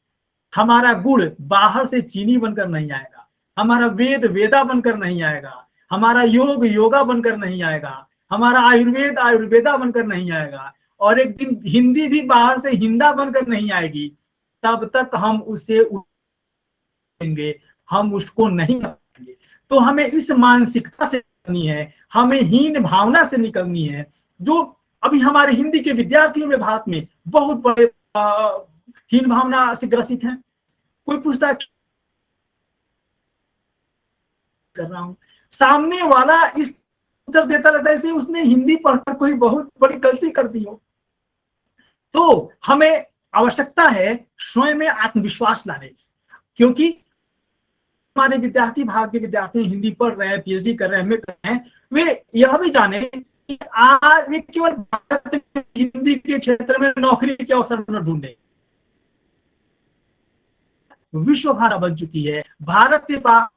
हमारा गुड़ बाहर से चीनी बनकर नहीं आएगा, हमारा वेद वेदा बनकर नहीं आएगा, हमारा योग योगा बनकर नहीं आएगा, हमारा आयुर्वेद आयुर्वेदा बनकर नहीं आएगा, और एक दिन हिंदी भी बाहर से हिंदा बनकर नहीं आएगी, तब तक हम उसे हम उसको नहीं करेंगे। तो हमें इस मानसिकता से निकलनी है, हमें हीन भावना से निकलनी है, जो अभी हमारे हिंदी के विद्यार्थियों में भारत में बहुत बड़े हीन भावना से ग्रसित हैं। कोई पूछता कर रहा हूं, सामने वाला इस उत्तर देता रहता है जैसे उसने हिंदी पढ़कर कोई बहुत बड़ी गलती कर दी हो। तो हमें आवश्यकता है स्वयं में आत्मविश्वास लाने की, क्योंकि हमारे विद्यार्थी, भारत के विद्यार्थी हिंदी पढ़ रहे हैं, पीएचडी कर रहे हैं, कर रहे हैं, वे यह भी जाने कि आज वे केवल भारत में हिंदी के क्षेत्र में नौकरी के अवसर न ढूंढे, विश्व भाषा बन चुकी है। भारत से बाहर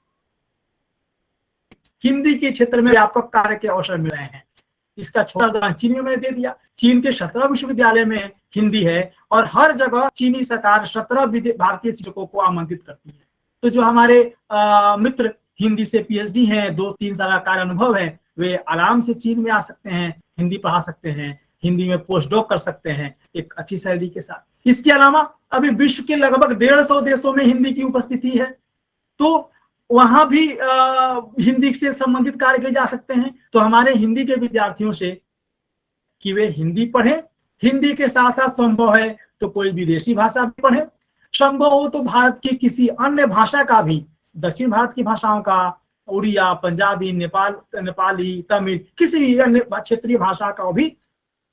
हिंदी के क्षेत्र में व्यापक कार्य के अवसर मिल रहे हैं। इसका छोटा उदाहरण चीन में मैंने दे दिया। चीन के 17 विश्वविद्यालय में हिंदी है, और हर जगह चीनी सरकार 17 भारतीय शिक्षकों को आमंत्रित करती है। तो जो हमारे मित्र हिंदी से पीएचडी हैं, 2-3 साल का कार्य अनुभव है, वे आराम से चीन में आ सकते हैं, हिंदी पढ़ा सकते हैं, हिंदी में पोस्ट डॉक कर सकते हैं एक अच्छी सैलरी के साथ। इसके अलावा अभी विश्व के लगभग 150 देशों में हिंदी की उपस्थिति है, तो वहां भी हिंदी से संबंधित कार्य किए जा सकते हैं। तो हमारे हिंदी के विद्यार्थियों से कि वे हिंदी पढ़ें, हिंदी के साथ साथ संभव है तो कोई विदेशी भाषा भी पढ़ें, संभव हो तो भारत की किसी अन्य भाषा का भी, दक्षिण भारत की भाषाओं का, उड़िया, पंजाबी, नेपाली, तमिल, किसी भी अन्य क्षेत्रीय भाषा का भी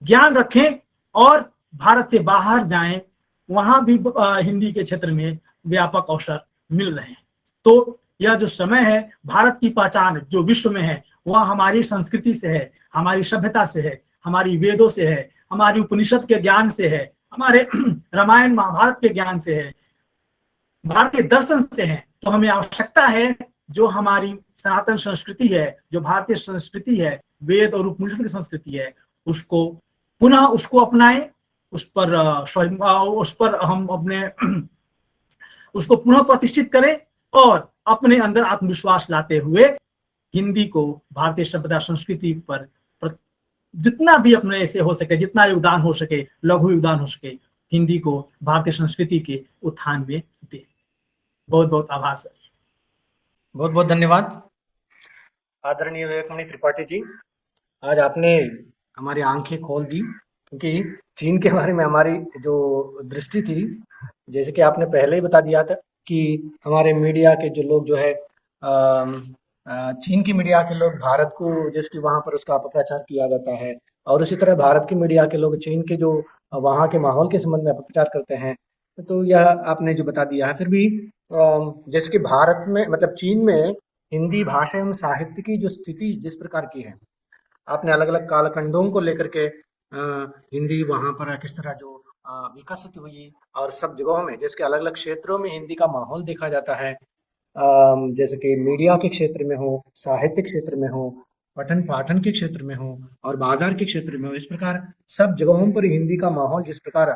ज्ञान रखें, और भारत से बाहर जाएं, वहां भी हिंदी के क्षेत्र में व्यापक अवसर मिल रहे हैं। तो यह जो समय है, भारत की पहचान जो विश्व में है वह हमारी संस्कृति से है, हमारी सभ्यता से है, हमारी वेदों से है, हमारी उपनिषद के ज्ञान से है, हमारे रामायण महाभारत के ज्ञान से है, भारतीय दर्शन से है। तो हमें आवश्यकता है जो हमारी सनातन संस्कृति है, जो भारतीय संस्कृति है, वेद और उपनिषद की संस्कृति है, उसको पुनः उसको अपनाएं, उस पर हम अपने उसको पुनः प्रतिष्ठित करें, और अपने अंदर आत्मविश्वास लाते हुए हिंदी को भारतीय सभ्यता संस्कृति पर जितना भी अपने से हो सके, जितना योगदान हो सके, लघु योगदान हो सके, हिंदी को भारतीय संस्कृति के उत्थान में दे। बहुत बहुत आभार सर। बहुत बहुत धन्यवाद आदरणीय विवेकमणि त्रिपाठी जी। आज आपने हमारी आंखें खोल दी, क्योंकि चीन के बारे में हमारी जो दृष्टि थी, जैसे कि आपने पहले ही बता दिया था कि हमारे मीडिया के जो लोग जो है चीन की मीडिया के लोग भारत को, जिसकी वहां पर उसका अपप्रचार किया जाता है, और उसी तरह भारत की मीडिया के लोग चीन के जो वहां के माहौल के संबंध में अपप्रचार करते हैं। तो यह आपने जो बता दिया है। फिर भी जैसे कि भारत में, मतलब चीन में हिंदी भाषा एवं साहित्य की जो स्थिति जिस प्रकार की है, आपने अलग अलग कालखंडों को लेकर के हिंदी वहां पर किस तरह जो विकसित हुई, और सब जगहों में जैसे अलग अलग क्षेत्रों में हिंदी का माहौल देखा जाता है, जैसे कि मीडिया के क्षेत्र में हो, साहित्य क्षेत्र में हो, पठन पाठन के क्षेत्र में हो, और बाजार के क्षेत्र में हो, इस प्रकार सब जगहों पर हिंदी का माहौल जिस प्रकार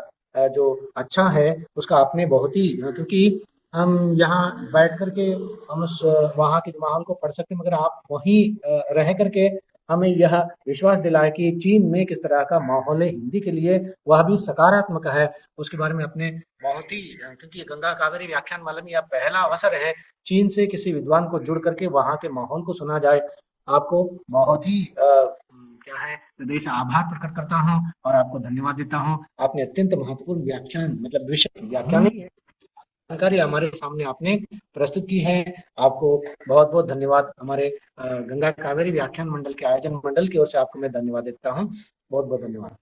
जो अच्छा है उसका आपने बहुत ही, क्योंकि हम यहाँ बैठ करके हम उस वहाँ के माहौल को पढ़ सकते हैं, मगर आप वहीं रह करके हमें यह विश्वास दिलाया कि चीन में किस तरह का माहौल है हिंदी के लिए, वह भी सकारात्मक है। उसके बारे में आपने बहुत ही, क्योंकि गंगा कावेरी व्याख्यान माला में यह पहला अवसर है चीन से किसी विद्वान को जुड़ करके वहाँ के माहौल को सुना जाए। आपको बहुत ही क्या है, हृदय से आभार प्रकट करता हूँ और आपको धन्यवाद देता हूँ। आपने अत्यंत महत्वपूर्ण व्याख्यान, मतलब विषय व्याख्यान ही है, जानकारी हमारे सामने आपने प्रस्तुत की है। आपको बहुत बहुत धन्यवाद। हमारे गंगा कावेरी व्याख्यान मंडल के आयोजन मंडल की ओर से आपको मैं धन्यवाद देता हूँ। बहुत बहुत धन्यवाद।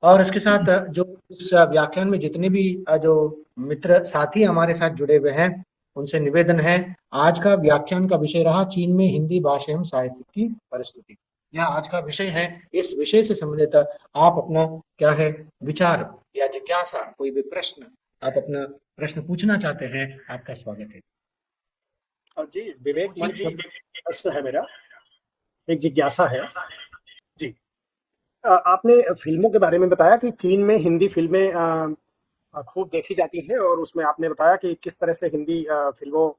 और इसके साथ जो इस व्याख्यान में जितने भी जो मित्र साथी हमारे साथ जुड़े हुए हैं उनसे निवेदन है, आज का व्याख्यान का विषय रहा चीन में हिंदी भाषा एवं साहित्य की परिस्थिति। यह आज का विषय है। इस विषय से संबंधित आप अपना क्या है विचार या जिज्ञासा, कोई भी प्रश्न आप अपना प्रश्न पूछना चाहते हैं, आपका स्वागत है। जी विवेक मन जी, प्रश्न है मेरा, एक जिज्ञासा है जी। आपने फिल्मों के बारे में बताया कि चीन में हिंदी फिल्में खूब देखी जाती हैं, और उसमें आपने बताया कि किस तरह से हिंदी फिल्मों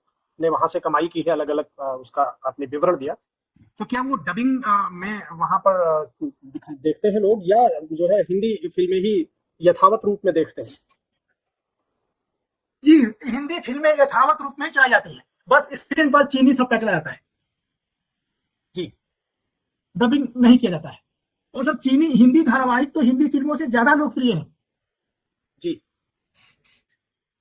ने वहां से कमाई की है, अलग अलग उसका आपने विवरण दिया। तो क्या वो डबिंग में वहां पर देखते हैं लोग, या जो है हिंदी फिल्में ही यथावत रूप में देखते हैं? जी, हिंदी फिल्में यथावत रूप में चलाई जाती हैं, बस स्क्रीन पर चीनी सबटाइटल आता है जी, डबिंग नहीं किया जाता है। और सब चीनी हिंदी धारावाहिक तो हिंदी फिल्मों से ज्यादा लोकप्रिय है जी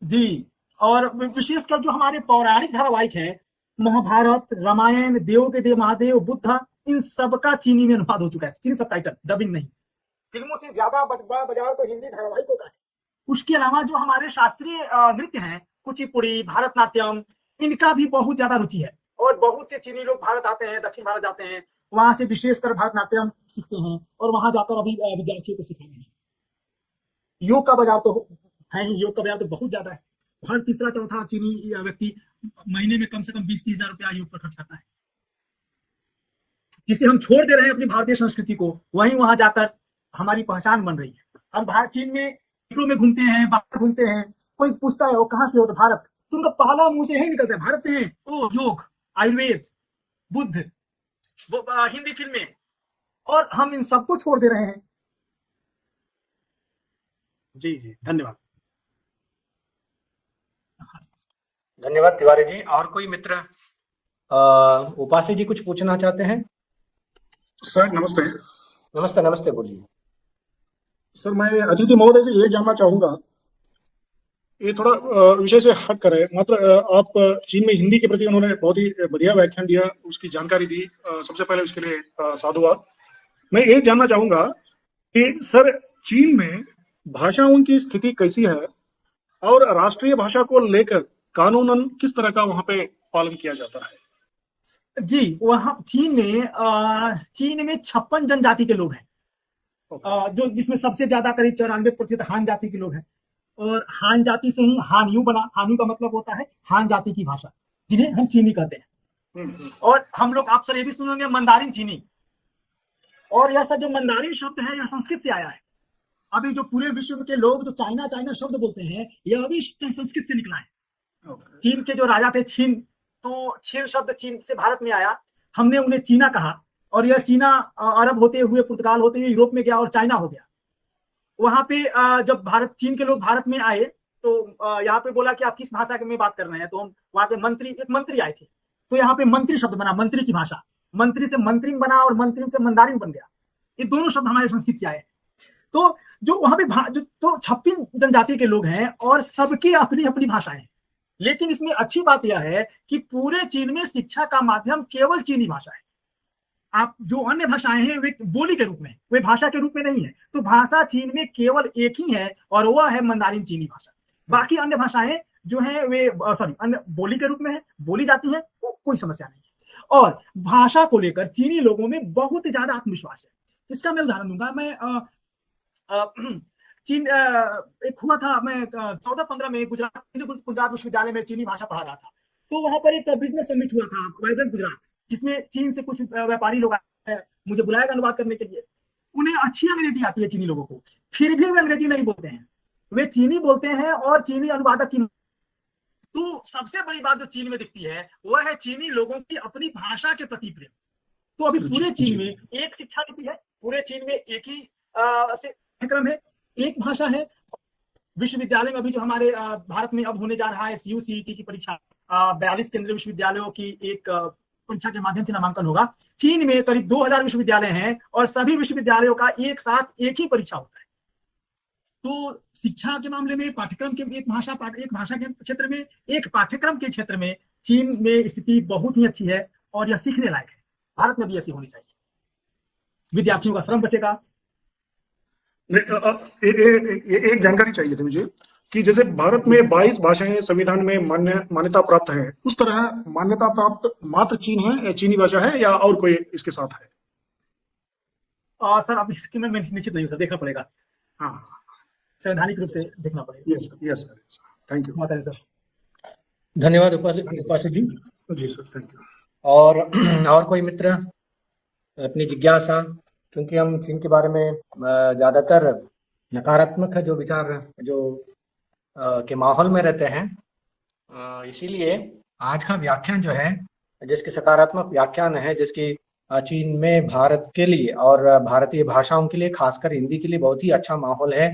जी। और विशेषकर जो हमारे पौराणिक धारावाहिक हैं, महाभारत, रामायण, देव के देव महादेव, बुद्ध, इन सबका चीनी में अनुवाद हो चुका है, चीनी सबटाइटल, डबिंग नहीं। फिल्मों से ज्यादा बड़ा बाजार तो हिंदी धारावाहिकों का है। उसके अलावा जो हमारे शास्त्रीय नृत्य हैं, कुचिपुड़ी, भारतनाट्यम, इनका भी बहुत ज्यादा रुचि है, और बहुत से चीनी लोग भारत आते हैं, दक्षिण भारत जाते हैं, वहां से विशेषकर भारतनाट्यम सीखते हैं, और वहां जाकर अभी विद्यार्थियों को सिखाते हैं। योग का बाजार तो है ही, योग का बाजार तो बहुत ज्यादा है। हर तीसरा चौथा चीनी व्यक्ति महीने में कम से कम 20-30 हजार रुपया योग पर खर्च करता है, जिसे हम छोड़ दे रहे हैं अपनी भारतीय संस्कृति को, वहीं वहां जाकर हमारी पहचान बन रही है। हम भारत चीन में मेट्रो में घूमते हैं, बाहर घूमते हैं, कोई पूछता है वो कहाँ से हो, तो भारत, तुमका पहला मुंह से यही निकलता है भारत से है। ओ, योग, आयुर्वेद, बुद्ध, हिंदी फिल्में, और हम इन सबको छोड़ दे रहे हैं। जी जी, धन्यवाद। धन्यवाद तिवारी जी। और कोई मित्र उपासी जी कुछ पूछना चाहते हैं? सर नमस्ते। नमस्ते नमस्ते, बोलिए। सर मैं अतिथि महोदय से ये जानना चाहूंगा, ये थोड़ा विषय से हट कर है, मात्र आप चीन में हिंदी के प्रति उन्होंने बहुत ही बढ़िया व्याख्यान दिया, उसकी जानकारी दी, सबसे पहले उसके लिए साधुवाद। मैं ये जानना चाहूंगा कि सर चीन में भाषाओं की स्थिति कैसी है, और राष्ट्रीय भाषा को लेकर कानूनन किस तरह का वहां पे पालन किया जाता है? जी, वहां चीन में 56 जनजाति के लोग हैं, जो जिसमें सबसे ज्यादा करीब 94% हान जाति के लोग हैं, और हान जाति से ही हानयू बना। हानयू का मतलब होता है हान जाति की भाषा, जिन्हें हम चीनी कहते हैं। और हम लोग आप सर ये भी सुनेंगे मंदारिन चीनी, और यह सब जो मंदारिन शब्द है यह संस्कृत से आया है। अभी जो पूरे विश्व के लोग जो चाइना चाइना शब्द बोलते हैं, यह अभी संस्कृत से निकला है। चीन के जो राजा थे छिन, तो छिन शब्द चीन से भारत में आया, हमने उन्हें चीना कहा, और यह चीना अरब होते हुए, पुर्तगाल होते हुए यूरोप में गया और चाइना हो गया। वहां पे जब चीन के लोग भारत में आए, तो यहाँ पे बोला कि आप किस भाषा में बात कर रहे हैं, तो हम वहां पे एक मंत्री आए थे, तो यहाँ पे मंत्री शब्द बना, मंत्री की भाषा। मंत्री से मंत्रिम बना, और मंत्रिम से मंदारिन बन गया। ये दोनों शब्द हमारे संस्कृत से आए। तो जो वहां पे तो 56 जनजाति के लोग हैं, और सबकी अपनी अपनी भाषाएं हैं। लेकिन इसमें अच्छी बात यह है कि पूरे चीन में शिक्षा का माध्यम केवल चीनी भाषा है। आप जो अन्य भाषाएं हैं वे बोली के रूप में, वे भाषा के रूप में नहीं है। तो भाषा चीन में केवल एक ही है, और वह है मंदारिन चीनी भाषा। बाकी अन्य भाषाएं जो है वे अन्य बोली के रूप में है, बोली जाती हैं, कोई समस्या नहीं है। और भाषा को लेकर चीनी लोगों में बहुत ही ज्यादा आत्मविश्वास है। इसका मैं उदाहरण दूंगा। मैं चीन एक हुआ था, मैं 14-15 में गुजरात विश्वविद्यालय में चीनी भाषा पढ़ा रहा था। तो वहां पर एक बिजनेस समिट हुआ था, वाइब्रेंट गुजरात, जिसमें चीन से कुछ व्यापारी लोग आए, मुझे बुलाया अनुवाद करने के लिए। उन्हें अच्छी अंग्रेजी आती है चीनी लोगों को, फिर भी वे अंग्रेजी नहीं बोलते हैं। वे चीनी बोलते हैं और चीनी अनुवादक की। तो सबसे बड़ी बात जो चीन में दिखती है वह है चीनी लोगों की अपनी भाषा के प्रति प्रेम। तो अभी पूरे चीन में एक शिक्षा नीति है, पूरे चीन में एक ही पाठ्यक्रम है, एक भाषा है। विश्वविद्यालय में अभी जो हमारे भारत में अब होने जा रहा है CUCET की परीक्षा, 42 केंद्रीय विश्वविद्यालयों की एक परीक्षा के माध्यम से नामांकन होगा। चीन में करीब 2000 विश्वविद्यालय हैं और सभी विश्वविद्यालयों का एक साथ एक ही परीक्षा होता है। तो शिक्षा के मामले में पाठ्यक्रम के एक भाषा के क्षेत्र में, एक पाठ्यक्रम के क्षेत्र में चीन में स्थिति बहुत ही अच्छी है और यह सीखने लायक है। भारत में भी ऐसी होनी चाहिए, विद्यार्थियों का श्रम बचेगा। एक जानकारी चाहिए थी मुझे कि जैसे भारत में 22 भाषाएं संविधान में मान्यता प्राप्त है, उस तरह मान्यता प्राप्त मात्र चीनी भाषा है या और कोई इसके साथ है? सर अब इसकी मैं निश्चित नहीं हूँ सर, देखना पड़ेगा। हाँ, संवैधानिक रूप से देखना पड़ेगा। Yes sir, thank you. माता सर, धन्यवाद उपासक जी। जी सर, थैंक यू। और कोई मित्र अपनी जिज्ञासा, क्योंकि हम चीन के बारे में ज्यादातर नकारात्मक जो विचार जो के माहौल में रहते हैं, इसीलिए आज का व्याख्यान जो है, जिसकी सकारात्मक व्याख्यान है, जिसकी चीन में भारत के लिए और भारतीय भाषाओं के लिए, खासकर हिंदी के लिए बहुत ही अच्छा माहौल है।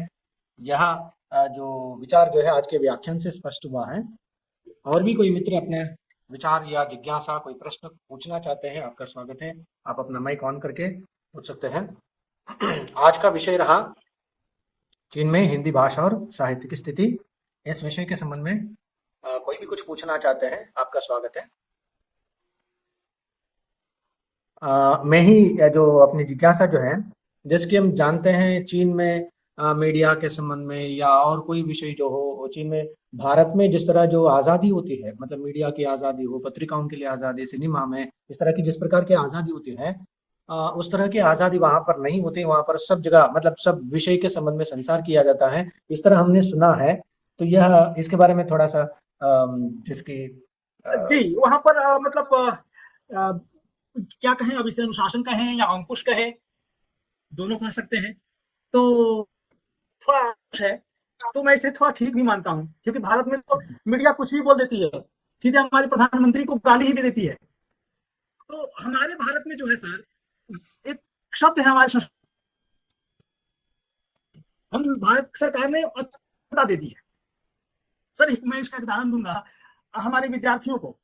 यह जो विचार जो है आज के व्याख्यान से स्पष्ट हुआ है। और भी कोई मित्र अपने विचार या जिज्ञासा, कोई प्रश्न पूछना चाहते हैं, आपका स्वागत है। आप अपना माइक ऑन करके पूछ सकते हैं। आज का विषय रहा चीन में हिंदी भाषा और साहित्य की स्थिति। इस विषय के संबंध में कोई भी कुछ पूछना चाहते हैं, आपका स्वागत है। मैं ही जो अपनी जिज्ञासा जो है, जैसे कि हम जानते हैं चीन में मीडिया के संबंध में या और कोई विषय जो हो, चीन में भारत में जिस तरह जो आज़ादी होती है, मतलब मीडिया की आज़ादी हो, पत्रिकाओं के लिए आज़ादी, सिनेमा में इस तरह की जिस प्रकार की आज़ादी होती है, उस तरह की आज़ादी वहाँ पर नहीं होती। वहाँ पर सब जगह, मतलब सब विषय के संबंध में संचार किया जाता है, इस तरह हमने सुना है। तो यह इसके बारे में थोड़ा सा जिसकी जी, वहाँ पर मतलब क्या कहें, अब इसे अनुशासन कहें या अंकुश कहें, दोनों कह सकते हैं। तो थोड़ा है, तो मैं इसे थोड़ा ठीक भी मानता हूँ, क्योंकि भारत में तो मीडिया कुछ भी बोल देती है, सीधे हमारे प्रधानमंत्री को गाली ही दे देती है। तो हमारे भारत में जो है सर, एक शब्द है हमारे हम भारत सरकार ने बता दे दी है सर। मैं इसका एक उदाहरण दूंगा हमारे विद्यार्थियों को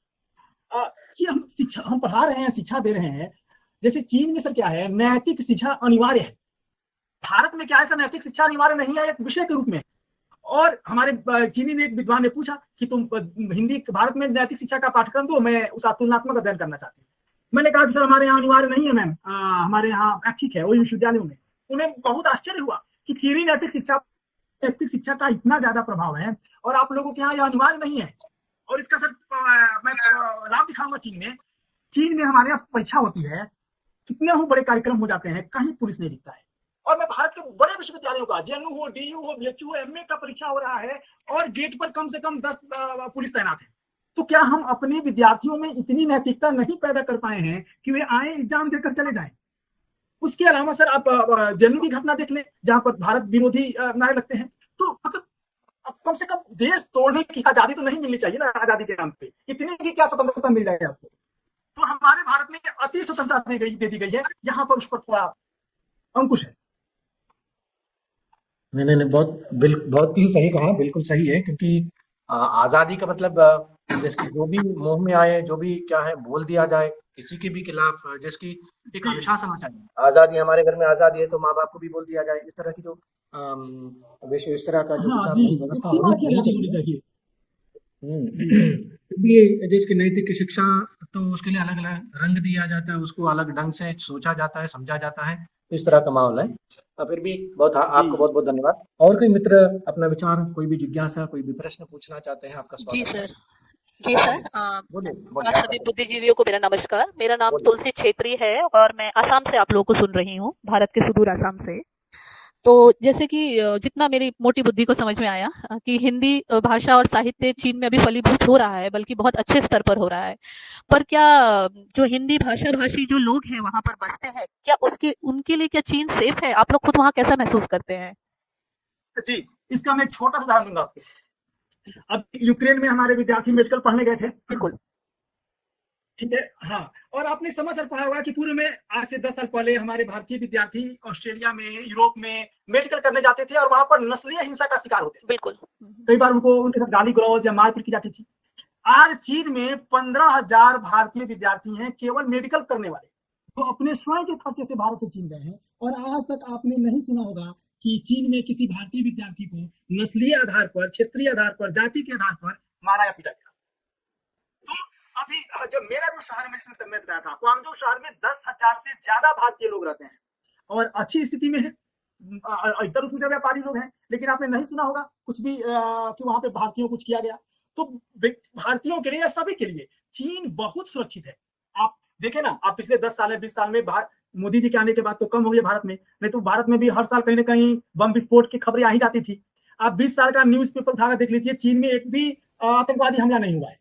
कि हम पढ़ा रहे हैं, शिक्षा दे रहे हैं। जैसे चीन में सर क्या है, नैतिक शिक्षा अनिवार्य है। भारत में क्या है सर, नैतिक शिक्षा अनिवार्य नहीं है एक विषय के रूप में। और हमारे चीनी ने एक विद्वान ने पूछा कि तुम हिंदी भारत में नैतिक शिक्षा का पाठ्यक्रम दो, मैं उसका तुलनात्मक अध्ययन करना चाहती हूँ। मैंने कहा कि सर हमारे यहाँ अनिवार्य नहीं है मैम, हमारे यहाँ ठीक है वही विश्वविद्यालयों में। उन्हें बहुत आश्चर्य हुआ कि चीनी नैतिक शिक्षा का इतना ज्यादा प्रभाव है और आप लोगों के यहाँ यह अनिवार्य नहीं है। और इसका सर मैं लाभ दिखाऊंगा। चीन में हमारे यहाँ परीक्षा होती है, कितने हो बड़े कार्यक्रम हो जाते हैं, कहीं पुलिस नहीं दिखता है। और मैं भारत के बड़े विश्वविद्यालयों का, JNU हो, DU हो, BHU हो, MA का परीक्षा हो रहा है और गेट पर कम से कम 10 पुलिस तैनात है। तो क्या हम अपने विद्यार्थियों में इतनी नैतिकता नहीं पैदा कर पाए हैं कि वे आए एग्जाम देकर चले जाएं? उसके अलावा सर आप JNU की घटना देख लें, जहां पर भारत विरोधी नारे लगते हैं। तो मतलब अब कम से कम देश तोड़ने की आजादी तो नहीं मिलनी चाहिए ना, आजादी के नाम पे इतनी की क्या स्वतंत्रता मिल जाएगी आपको? तो हमारे भारत में अति स्वतंत्रता दे दी गई है, यहाँ पर उस पर थोड़ा अंकुश है। नहीं, बहुत ही सही कहा, बिल्कुल सही है। क्योंकि आजादी का मतलब जिसकी जो भी मुंह में आए, जो भी क्या है बोल दिया जाए, किसी के भी खिलाफ, जिसकी एक अनुशासन होना चाहिए। आजादी, हमारे घर में आजादी है तो माँ बाप को भी बोल दिया जाए, इस तरह की जो विषय, इस तरह का जो व्यवस्था होनी चाहिए। जिसकी नैतिक शिक्षा, तो उसके लिए अलग अलग रंग दिया जाता है, उसको अलग ढंग से सोचा जाता है, समझा जाता है। इस तरह का माहौल है। फिर भी आपको बहुत बहुत धन्यवाद। और कोई मित्र अपना विचार, कोई भी जिज्ञासा, कोई भी प्रश्न पूछना चाहते हैं, आपका स्वागत है। जी सर, आप सभी बुद्धिजीवियों को मेरा नमस्कार। मेरा नाम तुलसी छेत्री है और मैं असम से आप लोगों को सुन रही हूँ, भारत के सुदूर असम से। तो जैसे कि जितना मेरी मोटी बुद्धि को समझ में आया कि हिंदी भाषा और साहित्य चीन में अभी फलीभूत हो रहा है, बल्कि बहुत अच्छे स्तर पर हो रहा है। पर क्या जो हिंदी भाषा भाषी जो लोग हैं वहां पर बसते हैं, क्या उनके लिए क्या चीन सेफ है? आप लोग खुद वहां कैसा महसूस करते हैं? जी, इसका मैं एक छोटा सा उदाहरण दूंगा आपको। अब यूक्रेन में हमारे विद्यार्थी मेडिकल पढ़ने गए थे, बिल्कुल। ठीक है, हाँ, और आपने समाचार पढ़ा होगा कि पूर्व में आज से 10 साल पहले हमारे भारतीय विद्यार्थी ऑस्ट्रेलिया में, यूरोप में मेडिकल करने जाते थे और वहां पर नस्लीय हिंसा का शिकार होते थे। बिल्कुल। कई बार उनको उनके साथ गाली गलौज या मारपीट की जाती थी। आज चीन में 15,000 भारतीय विद्यार्थी हैं केवल मेडिकल करने वाले, तो अपने स्वयं के खर्चे से भारत से चीन गए हैं। और आज तक आपने नहीं सुना होगा कि चीन में किसी भारतीय विद्यार्थी को नस्लीय आधार पर, क्षेत्रीय आधार पर, जाति के आधार पर मारा या पीटा गया। तो अभी जो मेरा जो शहर में जिसमें मैं बताया था, क्वांगजू शहर में 10,000 से ज्यादा भारतीय लोग रहते हैं और अच्छी स्थिति में है। इधर उसमें से व्यापारी लोग हैं, लेकिन आपने नहीं सुना होगा कुछ भी कि वहां पे भारतीयों को कुछ किया गया। तो भारतीयों के लिए या सभी के लिए चीन बहुत सुरक्षित है। आप देखें ना, आप पिछले 10 साल में, 20 साल में मोदी जी के आने के बाद तो कम हो गया भारत में, नहीं तो भारत में भी हर साल कहीं ना कहीं बम विस्फोट की खबरें आ ही जाती थी। आप 20 साल का न्यूज़पेपर उठाकर देख लीजिए, चीन में एक भी आतंकवादी हमला नहीं हुआ है।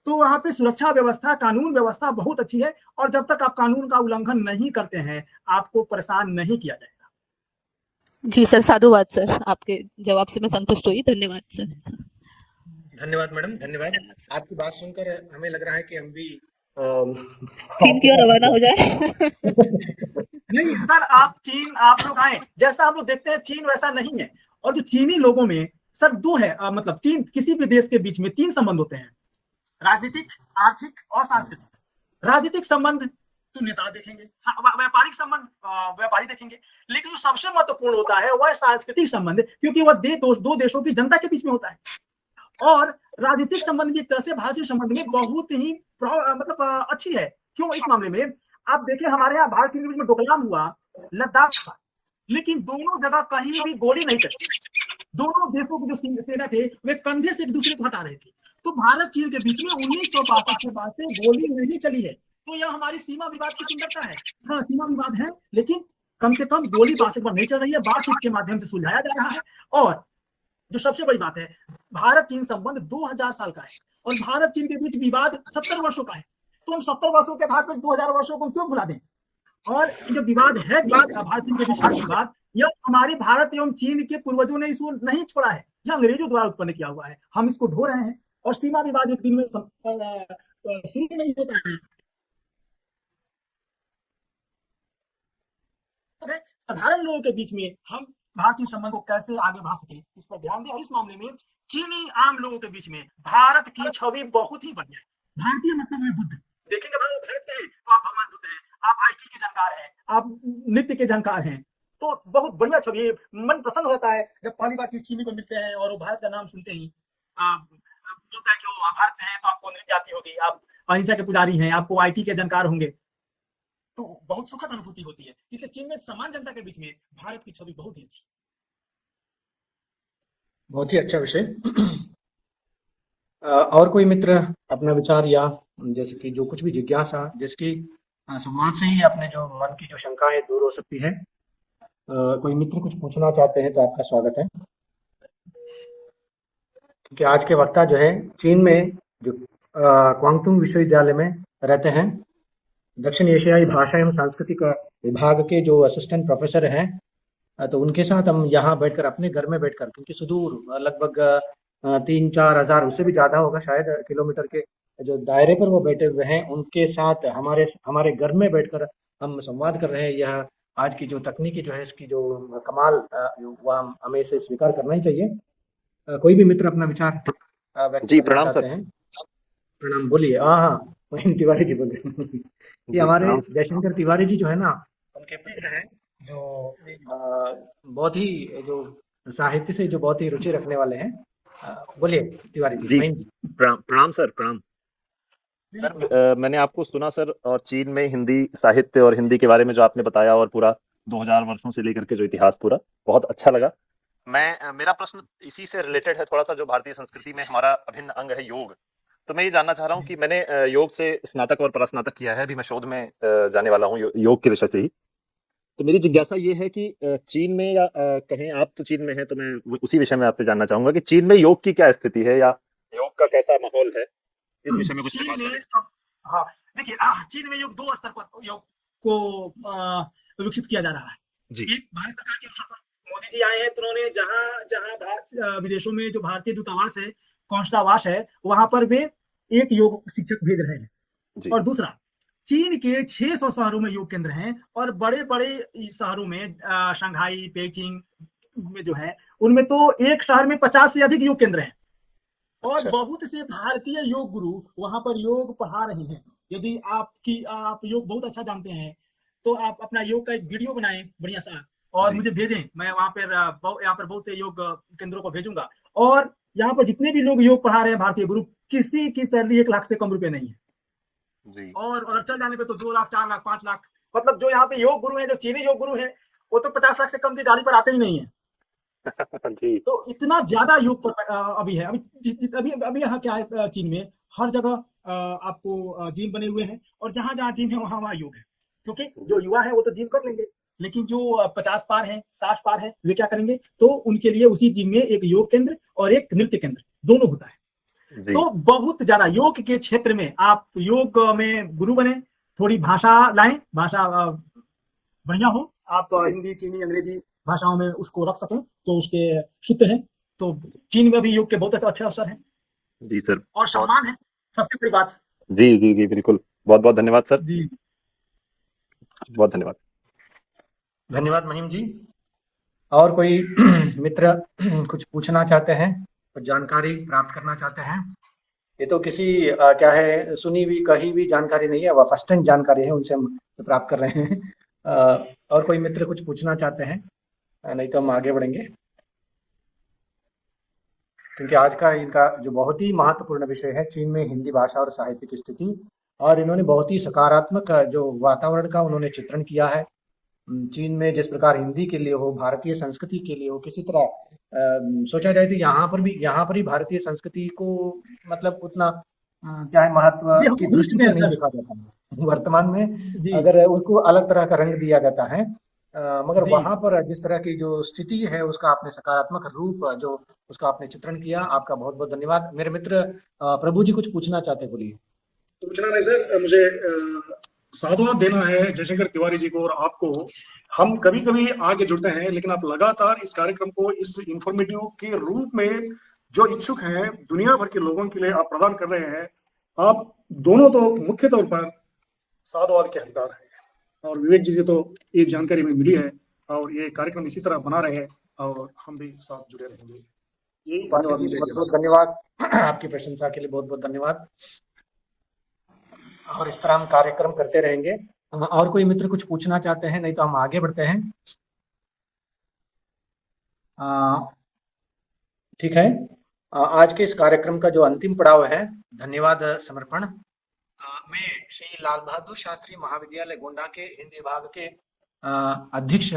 तो वहां पे सुरक्षा व्यवस्था, कानून व्यवस्था बहुत अच्छी है, और जब तक आप कानून का उल्लंघन नहीं करते हैं, आपको परेशान नहीं किया जाएगा। जी सर, साधुवाद सर, आपके जवाब से मैं संतुष्ट हुई। धन्यवाद सर। धन्यवाद मैडम, धन्यवाद। आपकी बात सुनकर हमें लग रहा है कि हम भी चीन की ओर रवाना हो जाए। नहीं सर, आप लोग आए, जैसा हम लोग देखते हैं चीन वैसा नहीं है। और जो चीनी लोगों में सर दो है, मतलब तीन, किसी भी देश के बीच में 3 संबंध होते हैं, राजनीतिक, आर्थिक और सांस्कृतिक। राजनीतिक संबंध तो नेता देखेंगे, व्यापारिक संबंध व्यापारी देखेंगे, लेकिन जो सबसे महत्वपूर्ण होता है वह सांस्कृतिक संबंध, क्योंकि वह दो देशों की जनता के बीच में होता है। और राजनीतिक संबंध भी एक तरह से भारतीय संबंध में बहुत ही मतलब अच्छी है। क्यों? इस मामले में आप देखें, हमारे यहाँ भारत चीन के बीच में डोकलाम हुआ, लद्दाख था, लेकिन दोनों जगह कहीं भी गोली नहीं चली। दोनों देशों के जो सेना थे वे कंधे से एक दूसरे को हटा रहे थे। तो भारत चीन के बीच में 1962 के बाद से गोली नहीं चली है। तो यह हमारी सीमा विवाद की सुंदरता है। हाँ, सीमा विवाद है, लेकिन कम से कम गोली बात नहीं चल रही है, बातचीत के माध्यम से सुलझाया जा रहा है। और जो सबसे बड़ी बात है, भारत चीन संबंध 2000 साल का है और भारत चीन के बीच विवाद 70 वर्षों का है। तो हम 70 वर्षों के आधार पर 2000 वर्षों को क्यों भुला दें? और जो विवाद है भारत चीन के बीच विवाद, यह हमारे भारत एवं चीन के पूर्वजों ने इसको नहीं छोड़ा है, यह अंग्रेजों द्वारा उत्पन्न किया हुआ है। हम इसको ढो रहे हैं, और सीमा विवाद एक दिन में शुरू नहीं होता है। साधारण लोगों के बीच में हम भारतीय संबंध को कैसे आगे बढ़ा सके, इस पर ध्यान दें। और इस मामले में चीनी आम लोगों के बीच में भारत की छवि बहुत ही बढ़िया है। भारतीय मतलब है बुद्ध। देखेंगे भारत के हैं तो आप भगवान बुद्ध हैं, आप आईटी के जानकार हैं, आप नृत्य के जानकार हैं, तो बहुत बढ़िया छवि है। मन प्रसन्न होता है जब पहली बार किसी चीनी को मिलते हैं और वो भारत का नाम सुनते ही बोलता है कि वो भारत से है, तो आपको नृत्य आती होगी, आप अहिंसा के पुजारी हैं, आपको आईटी के जानकार होंगे, तो बहुत सुखद अनुभूति होती है। इसलिए चीन में समान जनता के बीच में भारत की छवि बहुत ही अच्छी। बहुत ही अच्छा विषय। और कोई मित्र अपना विचार या जैसे कि जो कुछ भी जिज्ञासा, जिसकी संवाद से ही अपने जो मन की जो शंकाएं दूर हो सकती है, कोई मित्र कुछ पूछना चाहते हैं तो आपका स्वागत है। क्योंकि आज के वक्ता जो है चीन में जो क्वांगतुंग विश्वविद्यालय में रहते हैं, दक्षिण एशियाई भाषा एवं सांस्कृतिक विभाग के जो असिस्टेंट प्रोफेसर हैं, तो उनके साथ हम यहाँ बैठकर, अपने घर में बैठकर, क्योंकि सुदूर लगभग 3-4 हजार, उससे भी ज्यादा होगा शायद, किलोमीटर के जो दायरे पर वो बैठे हुए हैं, उनके साथ हमारे घर में बैठकर हम संवाद कर रहे हैं। यह आज की जो तकनीकी जो है, इसकी जो कमाल वह हमें इसे स्वीकार करना ही चाहिए। कोई भी मित्र अपना विचार व्यक्त करना चाहते हैं? प्रणाम, बोलिए। हाँ, मोहिन तिवारी जी बोल रहे हैं। ये हमारे जयशंकर तिवारी जी जो है ना, उनके पुत्र हैं, जो बहुत ही जो साहित्य से जो बहुत ही रुचि रखने वाले हैं। बोलिए तिवारी जी। मोहिन जी, प्रणाम सर, प्रणाम सर। मैंने आपको सुना सर, और चीन में हिंदी साहित्य और हिंदी के बारे में जो आपने बताया, और पूरा 2000 वर्षों से लेकर के जो इतिहास, पूरा बहुत अच्छा लगा। मेरा प्रश्न इसी से रिलेटेड है थोड़ा सा, जो भारतीय संस्कृति में हमारा अभिन्न अंग है योग। तो मैं ये जानना चाह रहा हूँ कि मैंने योग से स्नातक और परास्नातक किया है, अभी मैं शोध में जाने वाला हूँ योग के विषय से ही। तो मेरी जिज्ञासा ये है कि चीन में, या कहें आप तो चीन में हैं, तो मैं उसी विषय में आपसे जानना चाहूंगा कि चीन में योग की क्या स्थिति है, या योग का कैसा माहौल है, इस विषय में कुछ बात। हाँ, देखिए, चीन में योग 2 स्तर पर योग को विकसित किया जा रहा है। एक भारत सरकार के अनुसार मोदी जी आए हैं तो उन्होंने जहां जहां विदेशों में जो भारतीय दूतावास है, कौंसलावास है, वहां पर वे एक योग शिक्षक भेज रहे हैं। जी और दूसरा, चीन के 600 शहरों में योग केंद्र हैं और बड़े बड़े शहरों में शंघाई, बेइजिंग में जो है, उनमें तो एक शहर में 50 से अधिक योग केंद्र हैं और अच्छा बहुत से भारतीय योग गुरु वहां पर योग पढ़ा रहे हैं। यदि आप योग बहुत अच्छा जानते हैं तो आप अपना योग का एक वीडियो बनाएं बढ़िया सा और जी मुझे भेजें। मैं वहां पर यहाँ पर बहुत से योग केंद्रों को भेजूंगा। और यहाँ पर जितने भी लोग योग पढ़ा रहे हैं भारतीय गुरु, किसी की सैलरी 1 लाख से कम रुपए नहीं है। जी और अगर चल जाने पे तो 2 लाख, 4 लाख, 5 लाख। मतलब जो यहाँ पे योग गुरु हैं, जो चीनी योग गुरु हैं, वो तो 50 लाख से कम की गाड़ी पर आते ही नहीं है। जी तो इतना ज्यादा योग पर अभी है। अभी अभी यहाँ क्या है, चीन में हर जगह आपको जिम बने हुए हैं और जहां जहां जिम है वहां वहां योग है। क्योंकि जो युवा है वो तो जिम कर लेंगे, लेकिन जो 50 पार है, 60 पार है, वे क्या करेंगे? तो उनके लिए उसी जिम में एक योग केंद्र और एक नृत्य केंद्र दोनों होता है। जी तो बहुत ज्यादा योग के क्षेत्र में आप योग में गुरु बने, थोड़ी भाषा लाएं, भाषा बढ़िया हो, आप हिंदी, चीनी, अंग्रेजी भाषाओं में उसको रख सकें जो उसके सूत्र हैं। तो चीन में भी योग के बहुत अच्छे अवसर हैं जी सर और सम्मान है, सबसे बड़ी बात। जी जी जी बिल्कुल बहुत बहुत धन्यवाद सर जी बहुत धन्यवाद धन्यवाद महिम जी। और कोई मित्र कुछ पूछना चाहते हैं, कुछ जानकारी प्राप्त करना चाहते हैं? ये तो किसी क्या है, सुनी हुई कही हुई जानकारी नहीं है, वह फर्स्ट हैंड जानकारी है, उनसे हम प्राप्त कर रहे हैं। और कोई मित्र कुछ पूछना चाहते हैं? नहीं तो हम आगे बढ़ेंगे, क्योंकि आज का इनका जो बहुत ही महत्वपूर्ण विषय है, चीन में हिंदी भाषा और साहित्य की स्थिति। और इन्होंने बहुत ही सकारात्मक जो वातावरण का उन्होंने चित्रण किया है। चीन में जिस प्रकार हिंदी के लिए हो, भारतीय संस्कृति के लिए हो, किसी तरह सोचा जाए तो यहाँ पर ही भारतीय संस्कृति को मतलब उतना क्या है, महत्व जी, हम की भूल दृष्टि चुके से हैं नहीं सर। देखा जाता है वर्तमान में। जी अगर उसको अलग तरह का रंग दिया जाता है, मगर जी वहां पर जिस तरह की जो स्थिति है उसका आपने सकारात्मक रूप जो उसका आपने चित्रण किया, आपका बहुत बहुत धन्यवाद। मेरे मित्र प्रभु जी कुछ पूछना चाहते, बोलिए। पूछना नहीं सर, मुझे साधुवाद देना है जयशंकर तिवारी जी को और आपको। हम कभी कभी आगे जुड़ते हैं, लेकिन आप लगातार इस कार्यक्रम को इस इंफॉर्मेटिव के रूप में जो इच्छुक हैं दुनिया भर के लोगों के लिए आप प्रदान कर रहे हैं। आप दोनों तो मुख्य तौर पर साधुवाद के हकदार हैं और विवेक जी से तो ये जानकारी में मिली है और ये कार्यक्रम इसी तरह बना रहे और हम भी साथ जुड़े रहेंगे। यही धन्यवाद मुझे बहुत बहुत धन्यवाद आपकी प्रशंसा के लिए, बहुत बहुत धन्यवाद। और इस तरह हम कार्यक्रम करते रहेंगे। और कोई मित्र कुछ पूछना चाहते हैं? नहीं तो हम आगे बढ़ते हैं। ठीक है, आज के इस कार्यक्रम का जो अंतिम पड़ाव है, धन्यवाद समर्पण। मैं श्री लाल बहादुर शास्त्री महाविद्यालय गोंडा के हिंदी विभाग के अध्यक्ष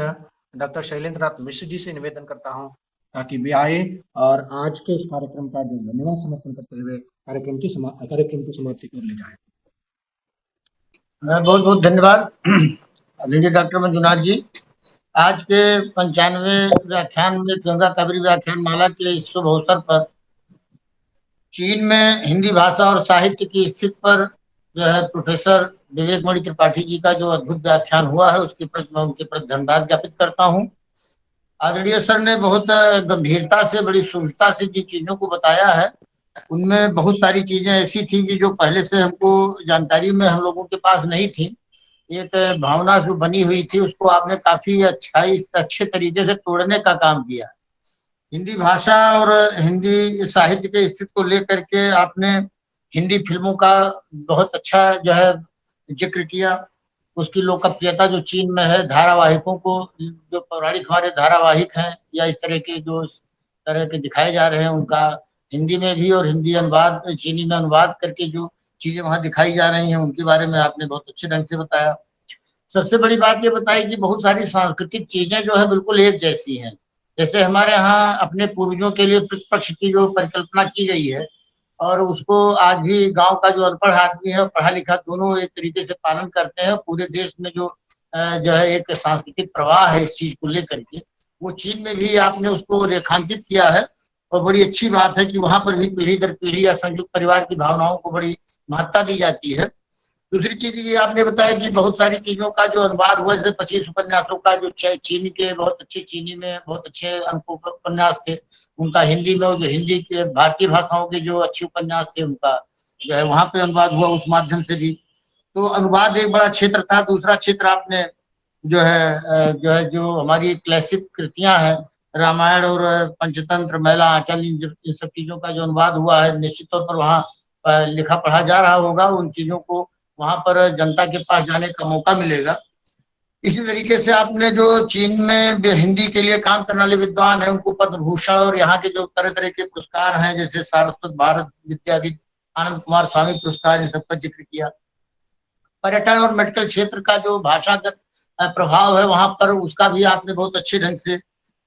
डॉक्टर शैलेंद्र नाथ मिश्र जी से निवेदन करता हूं ताकि वे आए और आज के इस कार्यक्रम का जो धन्यवाद समर्पण करते हुए कार्यक्रम की समाप्ति को ले जाए। बहुत बहुत धन्यवाद आदरणीय डॉक्टर मंजुनाथ जी। आज के 95वें व्याख्यान में गंगा कावेरी व्याख्यान माला के इस शुभ अवसर पर चीन में हिंदी भाषा और साहित्य की स्थिति पर जो है प्रोफेसर विवेक मणि त्रिपाठी जी का जो अद्भुत व्याख्यान हुआ है उसके प्रति मैं उनके प्रति धन्यवाद ज्ञापित करता हूँ। आदरणीय सर ने बहुत गंभीरता से, बड़ी शुद्धता से जिन चीजों को बताया है उनमें बहुत सारी चीजें ऐसी थी कि जो पहले से हमको जानकारी में हम लोगों के पास नहीं थी। एक भावना जो बनी हुई थी उसको आपने काफी अच्छे तरीके से तोड़ने का काम किया। हिंदी भाषा और हिंदी साहित्य के स्थिति को लेकर के आपने हिंदी फिल्मों का बहुत अच्छा जो है जिक्र किया। उसकी लोकप्रियता जो चीन में है, धारावाहिकों को, जो पौराणिक हमारे धारावाहिक हैं या इस तरह के जो तरह के दिखाए जा रहे हैं उनका हिंदी में भी और हिंदी अनुवाद चीनी में अनुवाद करके जो चीजें वहां दिखाई जा रही हैं उनके बारे में आपने बहुत अच्छे ढंग से बताया। सबसे बड़ी बात ये बताई कि बहुत सारी सांस्कृतिक चीजें जो है बिल्कुल एक जैसी हैं। जैसे हमारे यहाँ अपने पूर्वजों के लिए प्रतिपक्ष की जो परिकल्पना की गई है और उसको आज भी गांव का जो अनपढ़ आदमी है और पढ़ा लिखा दोनों एक तरीके से पालन करते हैं। पूरे देश में जो है एक सांस्कृतिक प्रवाह है इस चीज को लेकर के, वो चीन में भी आपने उसको रेखांकित किया है। और बड़ी अच्छी बात है कि वहां पर भी पीढ़ी दर पीढ़ी या संयुक्त परिवार की भावनाओं को बड़ी महत्ता दी जाती है। दूसरी चीज ये आपने बताया कि बहुत सारी चीजों का जो अनुवाद हुआ, जैसे 25 उपन्यासों का जो चीनी के बहुत अच्छे, चीनी में बहुत अच्छे उपन्यास थे, उनका हिंदी में, जो हिंदी के भारतीय भाषाओं के जो अच्छे उपन्यास थे उनका जो है वहां पे अनुवाद हुआ, उस माध्यम से भी। तो अनुवाद एक बड़ा क्षेत्र था। दूसरा क्षेत्र आपने जो हमारी क्लासिक कृतियां हैं, रामायण और पंचतंत्र, महिला आंचल, इन सब चीजों का जो अनुवाद हुआ है, निश्चित तौर पर वहाँ लिखा पढ़ा जा रहा होगा, उन चीजों को वहां पर जनता के पास जाने का मौका मिलेगा। इसी तरीके से आपने जो चीन में हिंदी के लिए काम करने वाले विद्वान हैं उनको पद्म भूषण और यहाँ के जो तरह तरह के पुरस्कार हैं, जैसे सारस्वत भारत विद्यापीठ, आनंद कुमार स्वामी पुरस्कार, इन सबका जिक्र किया। पर्यटन और मेडिकल क्षेत्र का जो भाषागत प्रभाव है वहां पर, उसका भी आपने बहुत अच्छे ढंग से